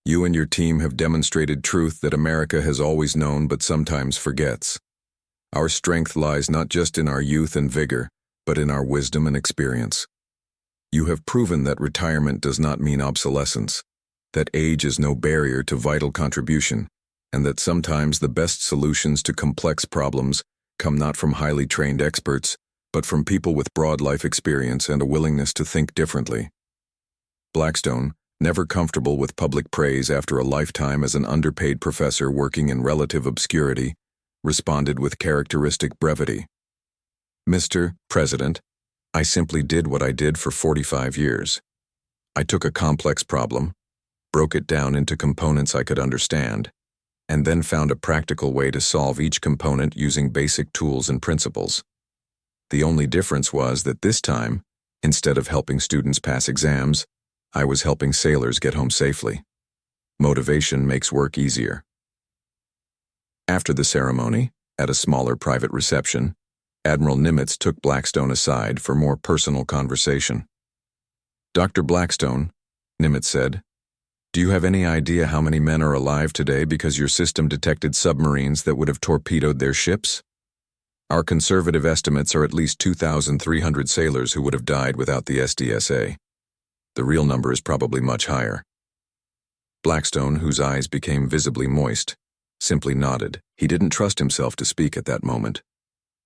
"you and your team have demonstrated truth that America has always known but sometimes forgets. Our strength lies not just in our youth and vigor, but in our wisdom and experience. You have proven that retirement does not mean obsolescence, that age is no barrier to vital contribution, and that sometimes the best solutions to complex problems come not from highly trained experts, but from people with broad life experience and a willingness to think differently." Blackstone, never comfortable with public praise after a lifetime as an underpaid professor working in relative obscurity, responded with characteristic brevity. "Mr. President, I simply did what I did for 45 years. I took a complex problem, broke it down into components I could understand, and then found a practical way to solve each component using basic tools and principles. The only difference was that this time, instead of helping students pass exams, I was helping sailors get home safely. Motivation makes work easier." After the ceremony, at a smaller private reception, Admiral Nimitz took Blackstone aside for more personal conversation. "Dr. Blackstone," Nimitz said, "do you have any idea how many men are alive today because your system detected submarines that would have torpedoed their ships? Our conservative estimates are at least 2,300 sailors who would have died without the SDSA. The real number is probably much higher." Blackstone, whose eyes became visibly moist, simply nodded. He didn't trust himself to speak at that moment.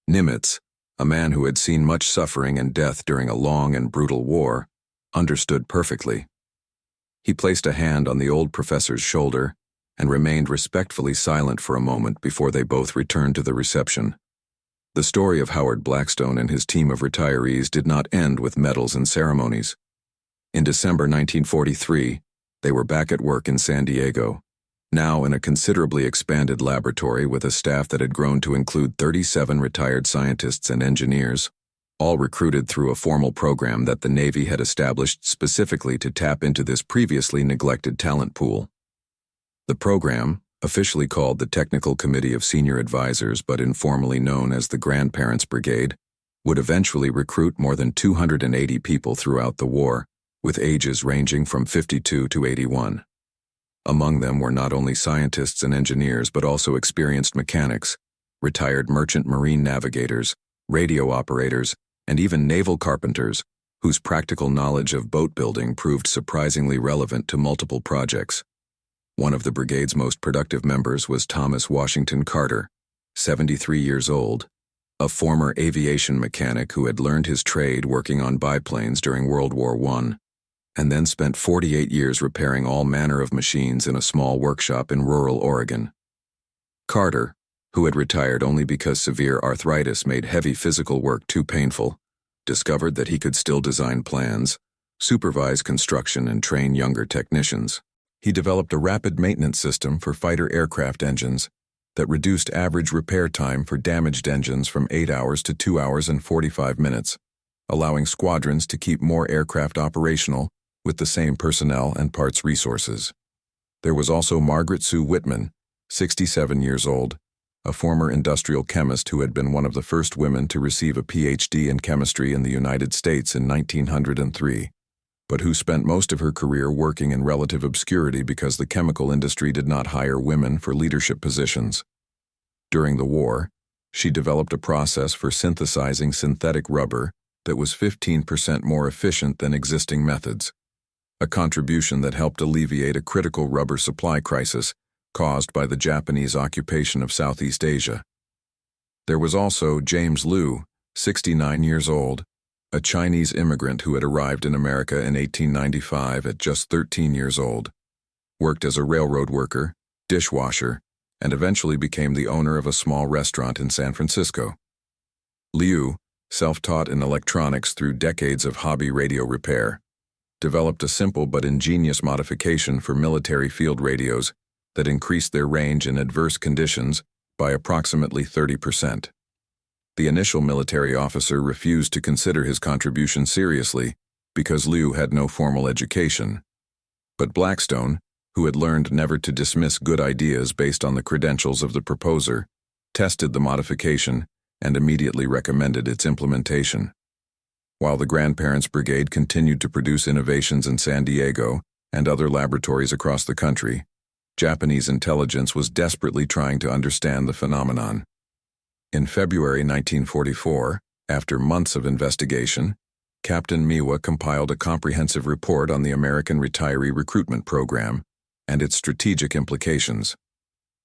Nimitz, a man who had seen much suffering and death during a long and brutal war, understood perfectly. He placed a hand on the old professor's shoulder and remained respectfully silent for a moment before they both returned to the reception. The story of Howard Blackstone and his team of retirees did not end with medals and ceremonies. In December 1943, they were back at work in San Diego, now in a considerably expanded laboratory with a staff that had grown to include 37 retired scientists and engineers, all recruited through a formal program that the Navy had established specifically to tap into this previously neglected talent pool. The program, officially called the Technical Committee of Senior Advisors but informally known as the Grandparents' Brigade, would eventually recruit more than 280 people throughout the war, with ages ranging from 52 to 81. Among them were not only scientists and engineers but also experienced mechanics, retired merchant marine navigators, radio operators, and even naval carpenters, whose practical knowledge of boat building proved surprisingly relevant to multiple projects. One of the brigade's most productive members was Thomas Washington Carter, 73 years old, a former aviation mechanic who had learned his trade working on biplanes during World War I, and then spent 48 years repairing all manner of machines in a small workshop in rural Oregon. Carter, who had retired only because severe arthritis made heavy physical work too painful, discovered that he could still design plans, supervise construction, and train younger technicians. He developed a rapid maintenance system for fighter aircraft engines that reduced average repair time for damaged engines from 8 hours to 2 hours and 45 minutes, allowing squadrons to keep more aircraft operational with the same personnel and parts resources. There was also Margaret Sue Whitman, 67 years old, a former industrial chemist who had been one of the first women to receive a PhD in chemistry in the United States in 1903. but who spent most of her career working in relative obscurity because the chemical industry did not hire women for leadership positions. During the war, she developed a process for synthesizing synthetic rubber that was 15% more efficient than existing methods, a contribution that helped alleviate a critical rubber supply crisis caused by the Japanese occupation of Southeast Asia. There was also James Liu, 69 years old, a Chinese immigrant who had arrived in America in 1895 at just 13 years old, worked as a railroad worker, dishwasher, and eventually became the owner of a small restaurant in San Francisco. Liu, self-taught in electronics through decades of hobby radio repair, developed a simple but ingenious modification for military field radios that increased their range in adverse conditions by approximately 30%. The initial military officer refused to consider his contribution seriously because Liu had no formal education. But Blackstone, who had learned never to dismiss good ideas based on the credentials of the proposer, tested the modification and immediately recommended its implementation. While the Grandparents' Brigade continued to produce innovations in San Diego and other laboratories across the country, Japanese intelligence was desperately trying to understand the phenomenon. In February 1944, after months of investigation, Captain Miwa compiled a comprehensive report on the American retiree recruitment program and its strategic implications.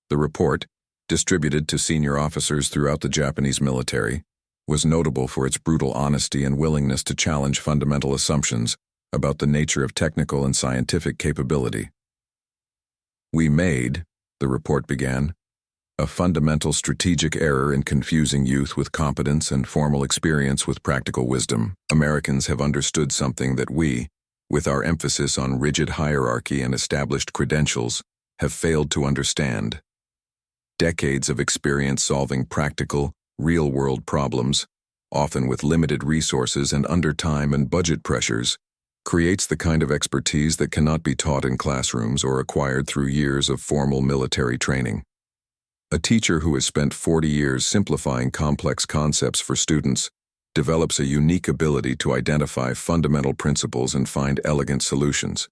The report, distributed to senior officers throughout the Japanese military, was notable for its brutal honesty and willingness to challenge fundamental assumptions about the nature of technical and scientific capability. "We made," the report began, "a fundamental strategic error in confusing youth with competence and formal experience with practical wisdom. Americans have understood something that we, with our emphasis on rigid hierarchy and established credentials, have failed to understand. Decades of experience solving practical, real-world problems, often with limited resources and under time and budget pressures, creates the kind of expertise that cannot be taught in classrooms or acquired through years of formal military training. A teacher who has spent 40 years simplifying complex concepts for students develops a unique ability to identify fundamental principles and find elegant solutions.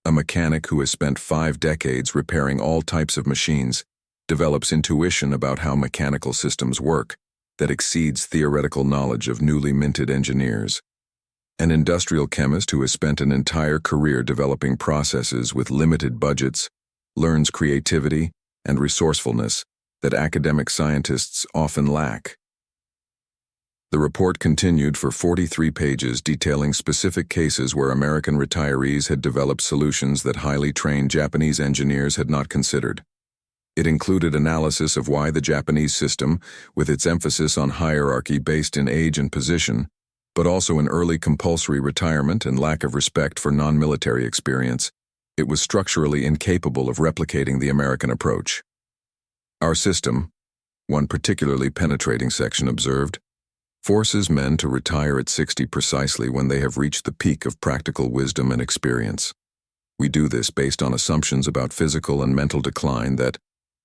A mechanic who has spent 5 decades repairing all types of machines develops intuition about how mechanical systems work that exceeds theoretical knowledge of newly minted engineers. An industrial chemist who has spent an entire career developing processes with limited budgets learns creativity and resourcefulness that academic scientists often lack." The report continued for 43 pages, detailing specific cases where American retirees had developed solutions that highly trained Japanese engineers had not considered. It included analysis of why the Japanese system, with its emphasis on hierarchy based in age and position, but also in early compulsory retirement and lack of respect for non-military experience, it was structurally incapable of replicating the American approach. "Our system," one particularly penetrating section observed, "forces men to retire at 60 precisely when they have reached the peak of practical wisdom and experience. We do this based on assumptions about physical and mental decline that,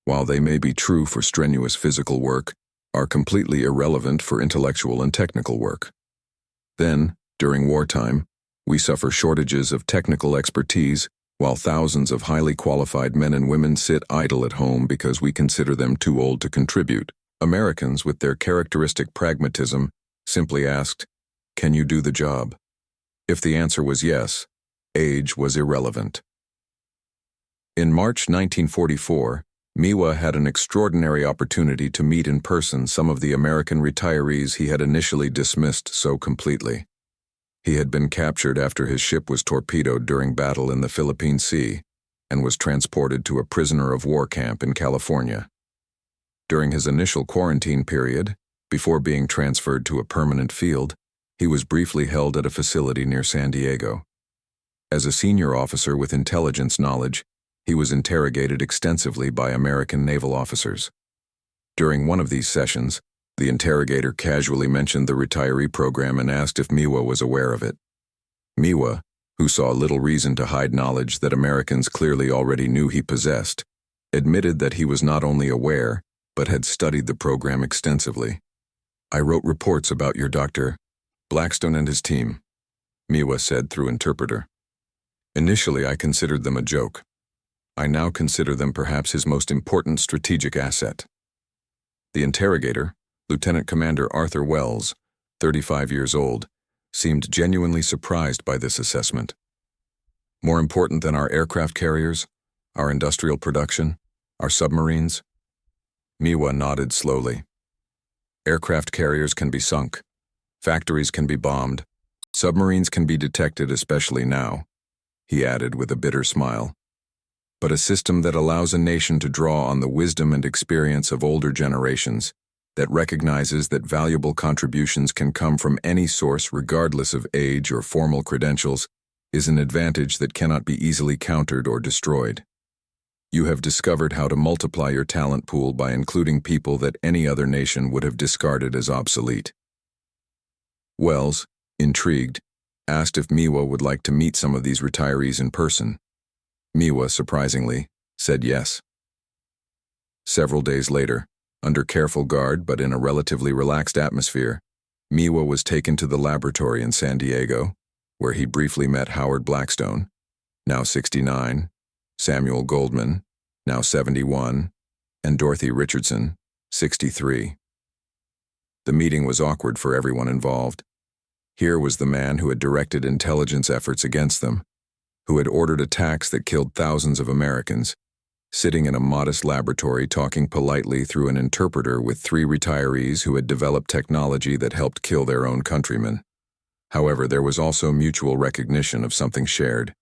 while they may be true for strenuous physical work, are completely irrelevant for intellectual and technical work. Then, during wartime, we suffer shortages of technical expertise, while thousands of highly qualified men and women sit idle at home because we consider them too old to contribute. Americans, with their characteristic pragmatism, simply asked, 'Can you do the job?' If the answer was yes, age was irrelevant." In March 1944, Miwa had an extraordinary opportunity to meet in person some of the American retirees he had initially dismissed so completely. He had been captured after his ship was torpedoed during battle in the Philippine Sea and was transported to a prisoner of war camp in California. During his initial quarantine period, before being transferred to a permanent field, he was briefly held at a facility near San Diego. As a senior officer with intelligence knowledge, he was interrogated extensively by American naval officers. During one of these sessions, the interrogator casually mentioned the retiree program and asked if Miwa was aware of it. Miwa, who saw little reason to hide knowledge that Americans clearly already knew he possessed, admitted that he was not only aware, but had studied the program extensively. "I wrote reports about your Dr. Blackstone and his team. Miwa said through interpreter. Initially, I considered them a joke. I now consider them perhaps his most important strategic asset. The interrogator, Lieutenant Commander Arthur Wells, 35 years old, seemed genuinely surprised by this assessment. More important than our aircraft carriers, our industrial production, our submarines? Miwa nodded slowly. Aircraft carriers can be sunk. Factories can be bombed. Submarines can be detected, especially now, he added with a bitter smile. But a system that allows a nation to draw on the wisdom and experience of older generations, that recognizes that valuable contributions can come from any source regardless of age or formal credentials, is an advantage that cannot be easily countered or destroyed. You have discovered how to multiply your talent pool by including people that any other nation would have discarded as obsolete. Wells, intrigued, asked if Miwa would like to meet some of these retirees in person. Miwa, surprisingly, said yes. Several days later, under careful guard but in a relatively relaxed atmosphere, Miwa was taken to the laboratory in San Diego, where he briefly met Howard Blackstone, now 69, Samuel Goldman, now 71, and Dorothy Richardson, 63. The meeting was awkward for everyone involved. Here was the man who had directed intelligence efforts against them, who had ordered attacks that killed thousands of Americans, sitting in a modest laboratory talking politely through an interpreter with 3 retirees who had developed technology that helped kill their own countrymen. However, there was also mutual recognition of something shared.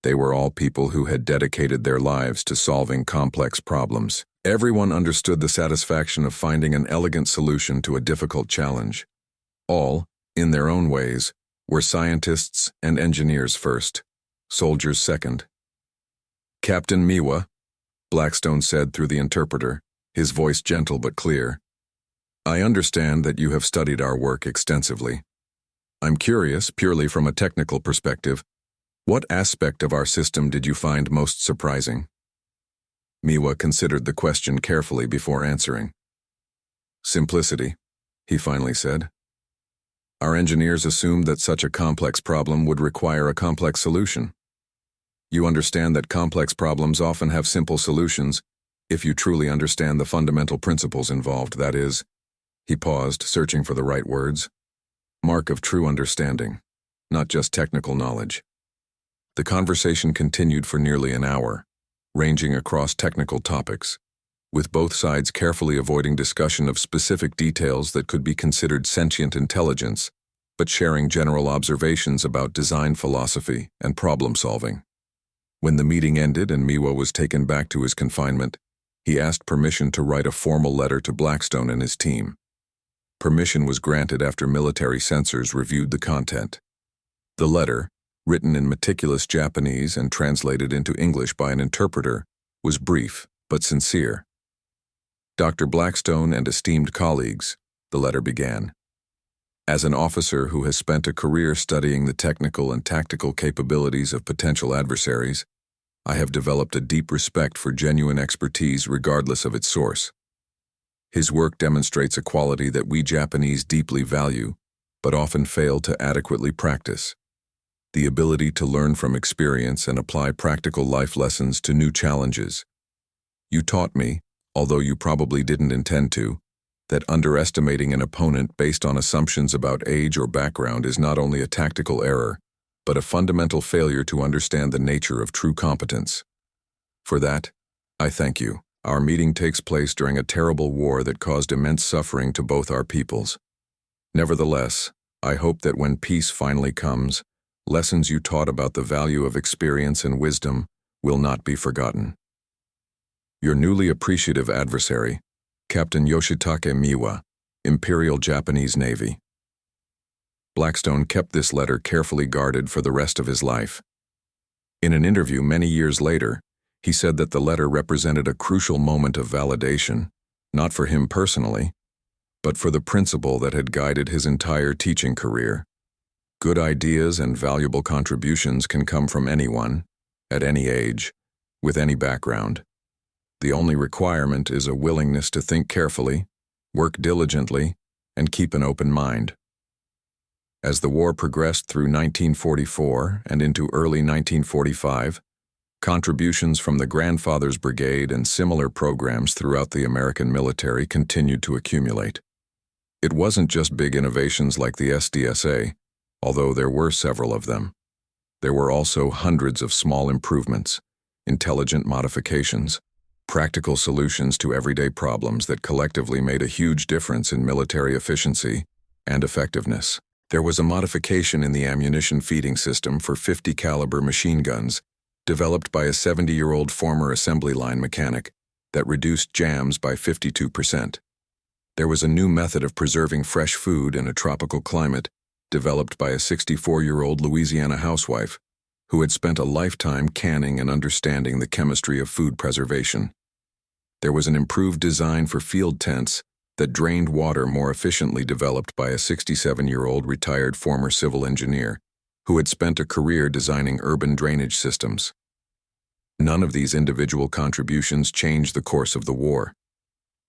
They were all people who had dedicated their lives to solving complex problems. Everyone understood the satisfaction of finding an elegant solution to a difficult challenge. All, in their own ways, were scientists and engineers first, soldiers second. Captain Miwa, Blackstone said through the interpreter, his voice gentle but clear, I understand that you have studied our work extensively. I'm curious, purely from a technical perspective, what aspect of our system did you find most surprising? Miwa considered the question carefully before answering. Simplicity, he finally said. Our engineers assumed that such a complex problem would require a complex solution. You understand that complex problems often have simple solutions if you truly understand the fundamental principles involved, that is. He paused, searching for the right words. Mark of true understanding, not just technical knowledge. The conversation continued for nearly an hour, ranging across technical topics, with both sides carefully avoiding discussion of specific details that could be considered sentient intelligence, but sharing general observations about design philosophy and problem solving. When the meeting ended and Miwa was taken back to his confinement, he asked permission to write a formal letter to Blackstone and his team. Permission was granted after military censors reviewed the content. The letter, written in meticulous Japanese and translated into English by an interpreter, was brief but sincere. Dr. Blackstone and esteemed colleagues, the letter began. As an officer who has spent a career studying the technical and tactical capabilities of potential adversaries, I have developed a deep respect for genuine expertise regardless of its source. His work demonstrates a quality that we Japanese deeply value, but often fail to adequately practice: the ability to learn from experience and apply practical life lessons to new challenges. You taught me, although you probably didn't intend to, that underestimating an opponent based on assumptions about age or background is not only a tactical error, but a fundamental failure to understand the nature of true competence. For that, I thank you. Our meeting takes place during a terrible war that caused immense suffering to both our peoples. Nevertheless, I hope that when peace finally comes, lessons you taught about the value of experience and wisdom will not be forgotten. Your newly appreciative adversary, Captain Yoshitake Miwa, Imperial Japanese Navy. Blackstone kept this letter carefully guarded for the rest of his life. In an interview many years later, he said that the letter represented a crucial moment of validation, not for him personally, but for the principle that had guided his entire teaching career. Good ideas and valuable contributions can come from anyone, at any age, with any background. The only requirement is a willingness to think carefully, work diligently, and keep an open mind. As the war progressed through 1944 and into early 1945, contributions from the Grandfathers Brigade and similar programs throughout the American military continued to accumulate. It wasn't just big innovations like the SDSA, although there were several of them. There were also hundreds of small improvements, intelligent modifications, practical solutions to everyday problems that collectively made a huge difference in military efficiency and effectiveness. There was a modification in the ammunition feeding system for 50 caliber machine guns, developed by a 70-year-old former assembly line mechanic, that reduced jams by 52%. There was a new method of preserving fresh food in a tropical climate, developed by a 64-year-old Louisiana housewife, who had spent a lifetime canning and understanding the chemistry of food preservation. There was an improved design for field tents that drained water more efficiently, developed by a 67-year-old retired former civil engineer, who had spent a career designing urban drainage systems. None of these individual contributions changed the course of the war,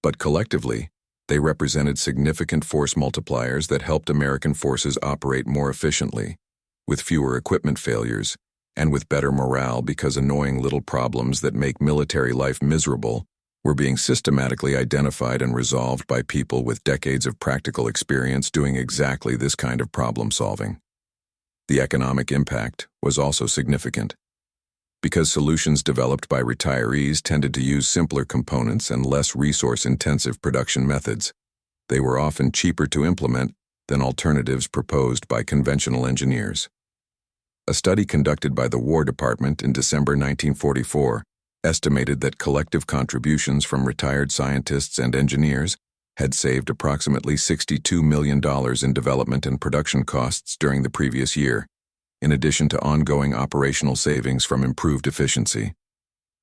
but collectively, they represented significant force multipliers that helped American forces operate more efficiently, with fewer equipment failures, and with better morale, because annoying little problems that make military life miserable were being systematically identified and resolved by people with decades of practical experience doing exactly this kind of problem solving. The economic impact was also significant. Because solutions developed by retirees tended to use simpler components and less resource-intensive production methods, they were often cheaper to implement than alternatives proposed by conventional engineers. A study conducted by the War Department in December 1944 estimated that collective contributions from retired scientists and engineers had saved approximately $62 million in development and production costs during the previous year, in addition to ongoing operational savings from improved efficiency.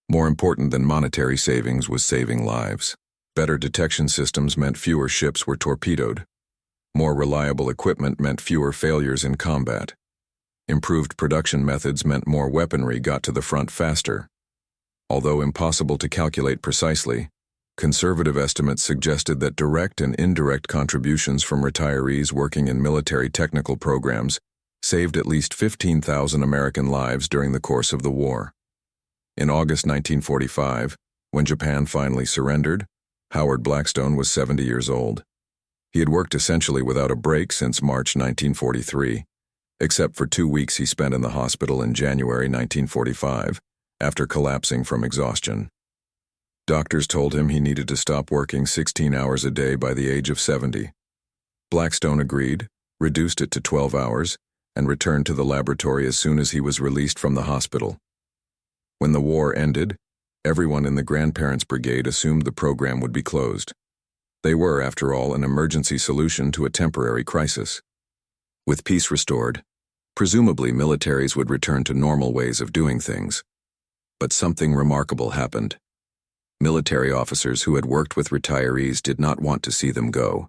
More important than monetary savings was saving lives. Better detection systems meant fewer ships were torpedoed. More reliable equipment meant fewer failures in combat. Improved production methods meant more weaponry got to the front faster. Although impossible to calculate precisely, conservative estimates suggested that direct and indirect contributions from retirees working in military technical programs saved at least 15,000 American lives during the course of the war. In August 1945, when Japan finally surrendered, Howard Blackstone was 70 years old. He had worked essentially without a break since March 1943, except for 2 weeks he spent in the hospital in January 1945, after collapsing from exhaustion. Doctors told him he needed to stop working 16 hours a day by the age of 70. Blackstone agreed, reduced it to 12 hours, and returned to the laboratory as soon as he was released from the hospital. When the war ended, everyone in the Grandparents Brigade assumed the program would be closed. They were, after all, an emergency solution to a temporary crisis. With peace restored, presumably militaries would return to normal ways of doing things. But something remarkable happened. Military officers who had worked with retirees did not want to see them go.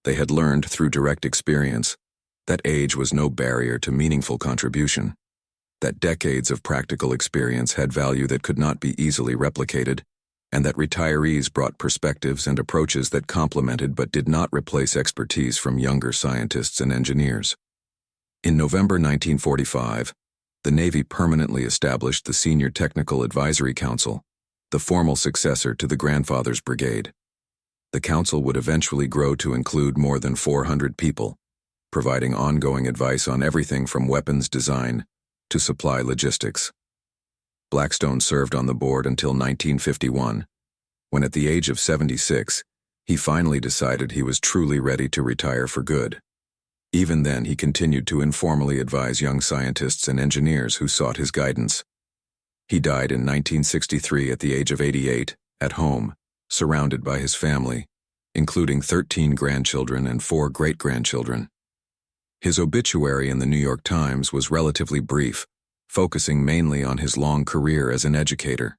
They had learned through direct experience that age was no barrier to meaningful contribution, that decades of practical experience had value that could not be easily replicated, and that retirees brought perspectives and approaches that complemented but did not replace expertise from younger scientists and engineers. In November 1945, the Navy permanently established the Senior Technical Advisory Council, the formal successor to the Grandfathers Brigade. The council would eventually grow to include more than 400 people, providing ongoing advice on everything from weapons design to supply logistics. Blackstone served on the board until 1951, when at the age of 76, he finally decided he was truly ready to retire for good. Even then, he continued to informally advise young scientists and engineers who sought his guidance. He died in 1963 at the age of 88, at home, surrounded by his family, including 13 grandchildren and 4 great-grandchildren. His obituary in the New York Times was relatively brief, focusing mainly on his long career as an educator.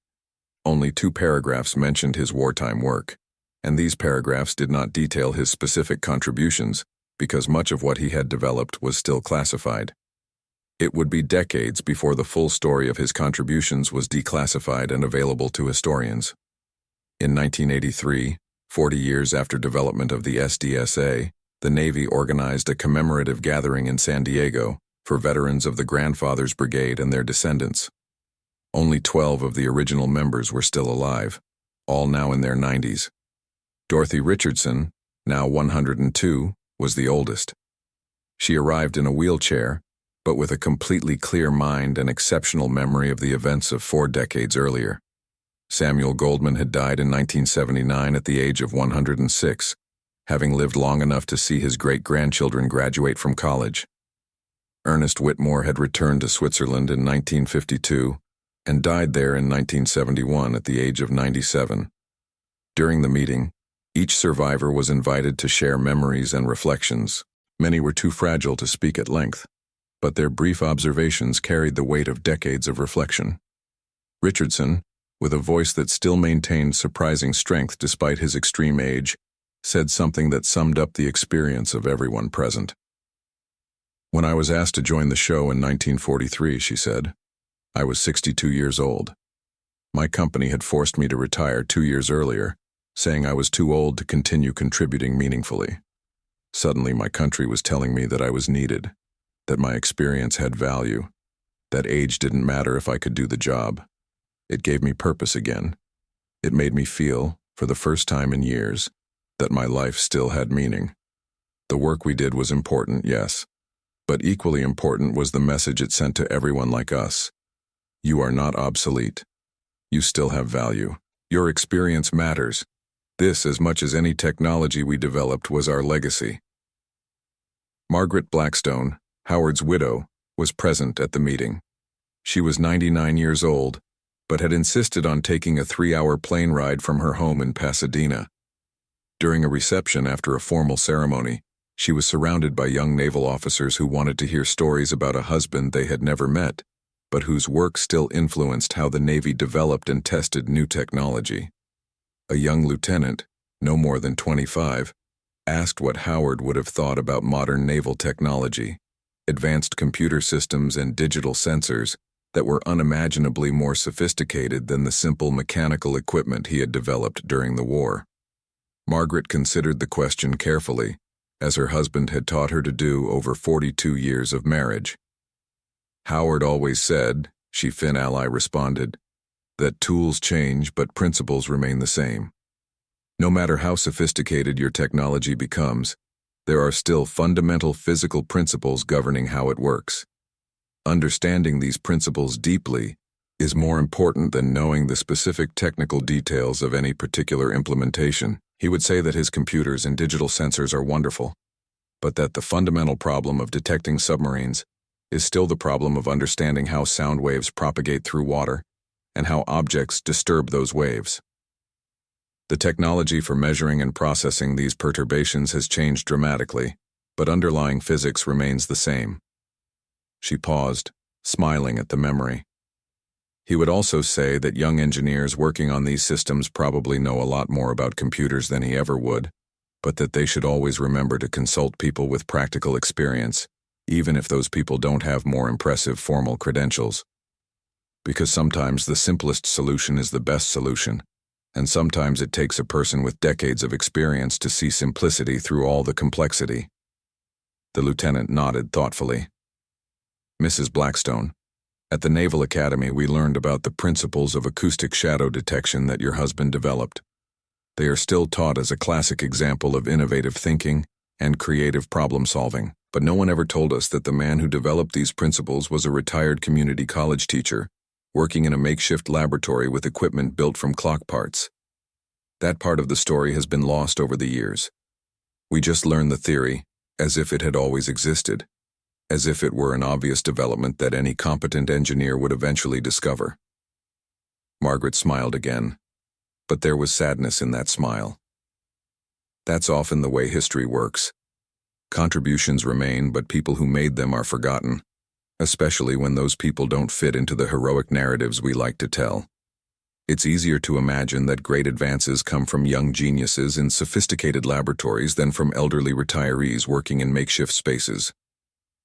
Only 2 paragraphs mentioned his wartime work, and these paragraphs did not detail his specific contributions because much of what he had developed was still classified. It would be decades before the full story of his contributions was declassified and available to historians. In 1983, 40 years after development of the SDSA, the Navy organized a commemorative gathering in San Diego for veterans of the Grandfathers Brigade and their descendants. Only 12 of the original members were still alive, all now in their 90s. Dorothy Richardson, now 102, was the oldest. She arrived in a wheelchair, but with a completely clear mind and exceptional memory of the events of 4 decades earlier. Samuel Goldman had died in 1979 at the age of 106, having lived long enough to see his great-grandchildren graduate from college. Ernest Whitmore had returned to Switzerland in 1952 and died there in 1971 at the age of 97. During the meeting, each survivor was invited to share memories and reflections. Many were too fragile to speak at length, but their brief observations carried the weight of decades of reflection. Richardson, with a voice that still maintained surprising strength despite his extreme age, said something that summed up the experience of everyone present. "When I was asked to join the show in 1943, she said, I was 62 years old. My company had forced me to retire 2 years earlier, saying I was too old to continue contributing meaningfully. Suddenly my country was telling me that I was needed, that my experience had value, that age didn't matter if I could do the job. It gave me purpose again. It made me feel, for the first time in years, that my life still had meaning. The work we did was important, yes, but equally important was the message it sent to everyone like us. You are not obsolete. You still have value. Your experience matters. This, as much as any technology we developed, was our legacy." Margaret Blackstone, Howard's widow, was present at the meeting. She was 99 years old, but had insisted on taking a 3-hour plane ride from her home in Pasadena. During a reception after a formal ceremony, she was surrounded by young naval officers who wanted to hear stories about a husband they had never met, but whose work still influenced how the Navy developed and tested new technology. A young lieutenant, no more than 25, asked what Howard would have thought about modern naval technology, advanced computer systems and digital sensors that were unimaginably more sophisticated than the simple mechanical equipment he had developed during the war. Margaret considered the question carefully, as her husband had taught her to do over 42 years of marriage. "Howard always said," she Finn ally responded, "that tools change but principles remain the same. No matter how sophisticated your technology becomes, there are still fundamental physical principles governing how it works. Understanding these principles deeply is more important than knowing the specific technical details of any particular implementation." He would say that his computers and digital sensors are wonderful, but that the fundamental problem of detecting submarines is still the problem of understanding how sound waves propagate through water and how objects disturb those waves. The technology for measuring and processing these perturbations has changed dramatically, but underlying physics remains the same. She paused, smiling at the memory. He would also say that young engineers working on these systems probably know a lot more about computers than he ever would, but that they should always remember to consult people with practical experience, even if those people don't have more impressive formal credentials. Because sometimes the simplest solution is the best solution, and sometimes it takes a person with decades of experience to see simplicity through all the complexity. The lieutenant nodded thoughtfully. "Mrs. Blackstone, at the Naval Academy we learned about the principles of acoustic shadow detection that your husband developed. They are still taught as a classic example of innovative thinking and creative problem solving, but no one ever told us that the man who developed these principles was a retired community college teacher, working in a makeshift laboratory with equipment built from clock parts. That part of the story has been lost over the years. We just learned the theory, as if it had always existed, as if it were an obvious development that any competent engineer would eventually discover." Margaret smiled again, but there was sadness in that smile. That's often the way history works. Contributions remain, but people who made them are forgotten, especially when those people don't fit into the heroic narratives we like to tell. It's easier to imagine that great advances come from young geniuses in sophisticated laboratories than from elderly retirees working in makeshift spaces.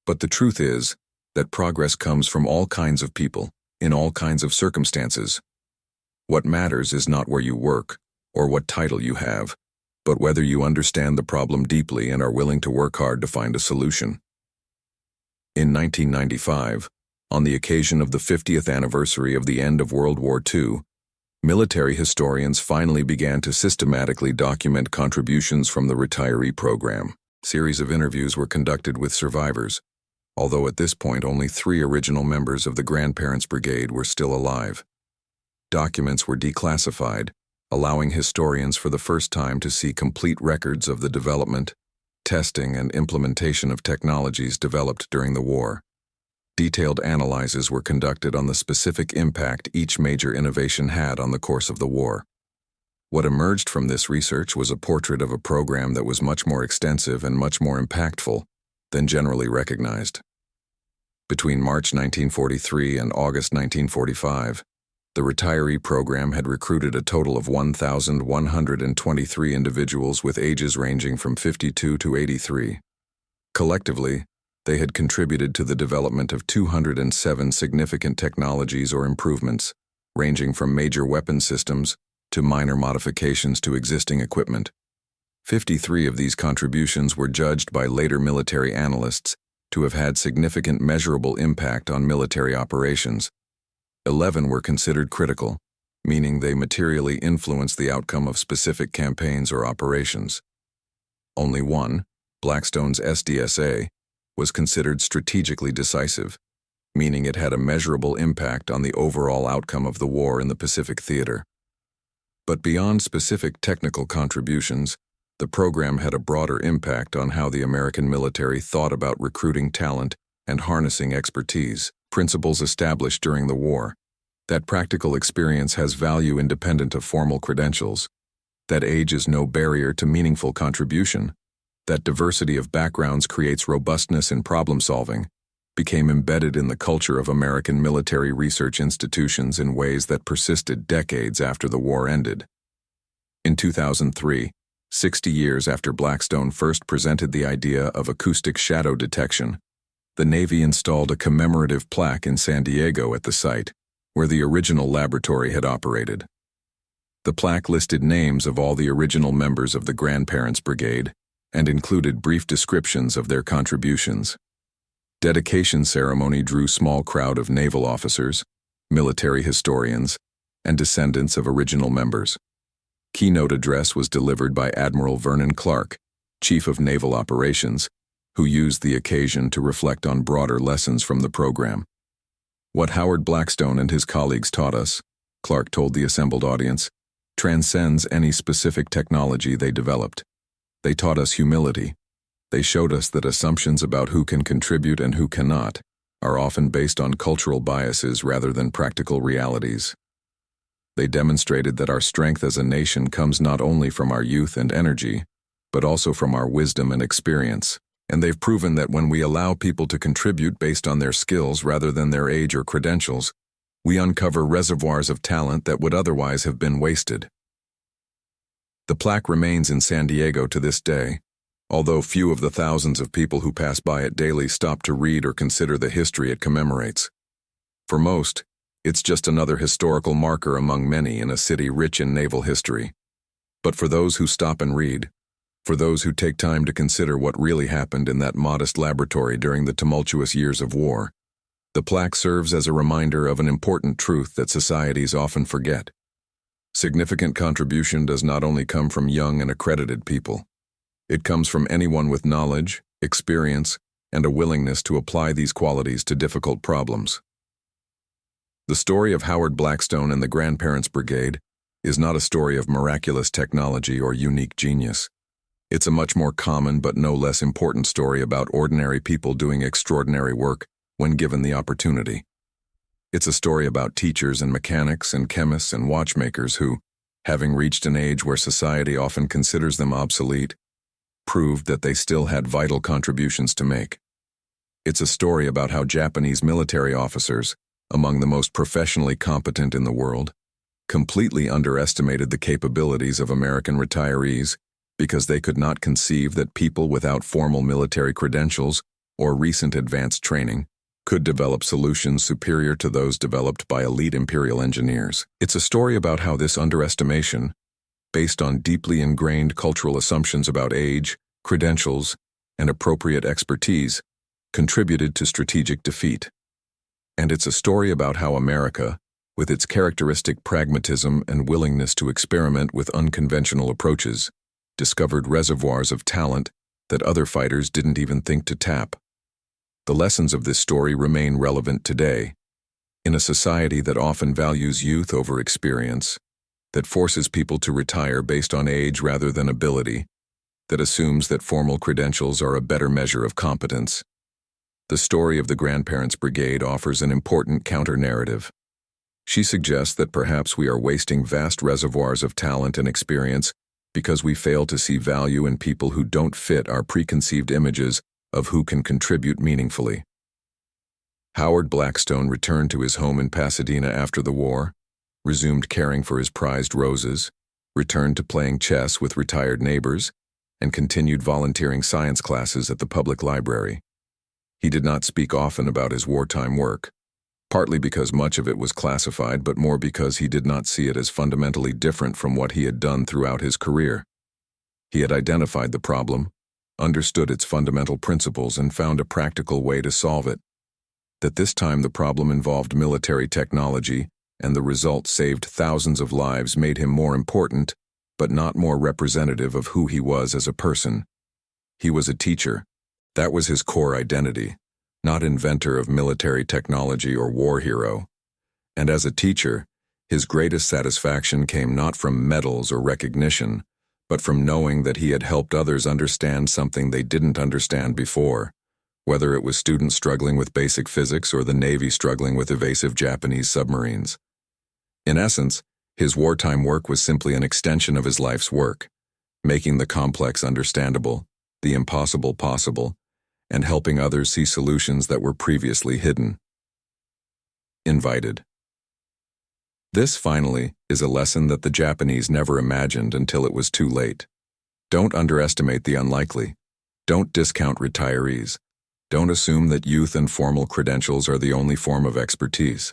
But the truth is that progress comes from all kinds of people, in all kinds of circumstances. What matters is not where you work or what title you have, but whether you understand the problem deeply and are willing to work hard to find a solution. In 1995, on the occasion of the 50th anniversary of the end of World War II, military historians finally began to systematically document contributions from the retiree program. Series of interviews were conducted with survivors, although at this point only 3 original members of the Grandparents' Brigade were still alive. Documents were declassified, allowing historians for the first time to see complete records of the development, testing, and implementation of technologies developed during the war. Detailed analyses were conducted on the specific impact each major innovation had on the course of the war. What emerged from this research was a portrait of a program that was much more extensive and much more impactful than generally recognized. Between March 1943 and August 1945, the retiree program had recruited a total of 1,123 individuals with ages ranging from 52 to 83. Collectively, they had contributed to the development of 207 significant technologies or improvements, ranging from major weapon systems to minor modifications to existing equipment. 53 of these contributions were judged by later military analysts to have had significant measurable impact on military operations. 11 were considered critical, meaning they materially influenced the outcome of specific campaigns or operations. Only one, Blackstone's SDSA, was considered strategically decisive, meaning it had a measurable impact on the overall outcome of the war in the Pacific Theater. But beyond specific technical contributions, the program had a broader impact on how the American military thought about recruiting talent and harnessing expertise, principles established during the war, that practical experience has value independent of formal credentials, that age is no barrier to meaningful contribution, that diversity of backgrounds creates robustness in problem-solving, became embedded in the culture of American military research institutions in ways that persisted decades after the war ended. In 2003, 60 years after Blackstone first presented the idea of acoustic shadow detection, the Navy installed a commemorative plaque in San Diego at the site, where the original laboratory had operated. The plaque listed names of all the original members of the Grandparents' Brigade and included brief descriptions of their contributions. Dedication ceremony drew small crowd of naval officers, military historians, and descendants of original members. Keynote address was delivered by Admiral Vernon Clark, Chief of Naval Operations, who used the occasion to reflect on broader lessons from the program. What Howard Blackstone and his colleagues taught us, Clark told the assembled audience, transcends any specific technology they developed. They taught us humility. They showed us that assumptions about who can contribute and who cannot are often based on cultural biases rather than practical realities. They demonstrated that our strength as a nation comes not only from our youth and energy, but also from our wisdom and experience. And they've proven that when we allow people to contribute based on their skills rather than their age or credentials, we uncover reservoirs of talent that would otherwise have been wasted. The plaque remains in San Diego to this day, although few of the thousands of people who pass by it daily stop to read or consider the history it commemorates. For most, it's just another historical marker among many in a city rich in naval history. But for those who stop and read, for those who take time to consider what really happened in that modest laboratory during the tumultuous years of war, the plaque serves as a reminder of an important truth that societies often forget. Significant contribution does not only come from young and accredited people. It comes from anyone with knowledge, experience, and a willingness to apply these qualities to difficult problems. The story of Howard Blackstone and the Grandparents' Brigade is not a story of miraculous technology or unique genius. It's a much more common but no less important story about ordinary people doing extraordinary work when given the opportunity. It's a story about teachers and mechanics and chemists and watchmakers who, having reached an age where society often considers them obsolete, proved that they still had vital contributions to make. It's a story about how Japanese military officers, among the most professionally competent in the world, completely underestimated the capabilities of American retirees because they could not conceive that people without formal military credentials or recent advanced training could develop solutions superior to those developed by elite imperial engineers. It's a story about how this underestimation, based on deeply ingrained cultural assumptions about age, credentials, and appropriate expertise, contributed to strategic defeat. And it's a story about how America, with its characteristic pragmatism and willingness to experiment with unconventional approaches, discovered reservoirs of talent that other fighters didn't even think to tap. The lessons of this story remain relevant today, in a society that often values youth over experience, that forces people to retire based on age rather than ability, that assumes that formal credentials are a better measure of competence. The story of the Grandparents' Brigade offers an important counter-narrative. She suggests that perhaps we are wasting vast reservoirs of talent and experience because we fail to see value in people who don't fit our preconceived images of who can contribute meaningfully. Howard Blackstone returned to his home in Pasadena after the war, resumed caring for his prized roses, returned to playing chess with retired neighbors, and continued volunteering science classes at the public library. He did not speak often about his wartime work, partly because much of it was classified, but more because he did not see it as fundamentally different from what he had done throughout his career. He had identified the problem, understood its fundamental principles, and found a practical way to solve it. That this time the problem involved military technology, and the result saved thousands of lives, made him more important, but not more representative of who he was as a person. He was a teacher. That was his core identity, not inventor of military technology or war hero. And as a teacher, his greatest satisfaction came not from medals or recognition, but from knowing that he had helped others understand something they didn't understand before, whether it was students struggling with basic physics or the Navy struggling with evasive Japanese submarines. In essence, his wartime work was simply an extension of his life's work, making the complex understandable, the impossible possible, and helping others see solutions that were previously hidden. Invited. This, finally, is a lesson that the Japanese never imagined until it was too late. Don't underestimate the unlikely. Don't discount retirees. Don't assume that youth and formal credentials are the only form of expertise.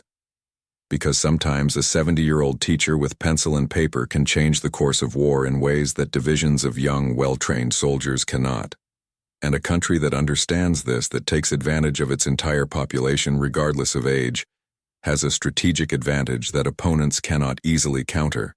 Because sometimes a 70-year-old teacher with pencil and paper can change the course of war in ways that divisions of young, well-trained soldiers cannot. And a country that understands this, that takes advantage of its entire population regardless of age, has a strategic advantage that opponents cannot easily counter.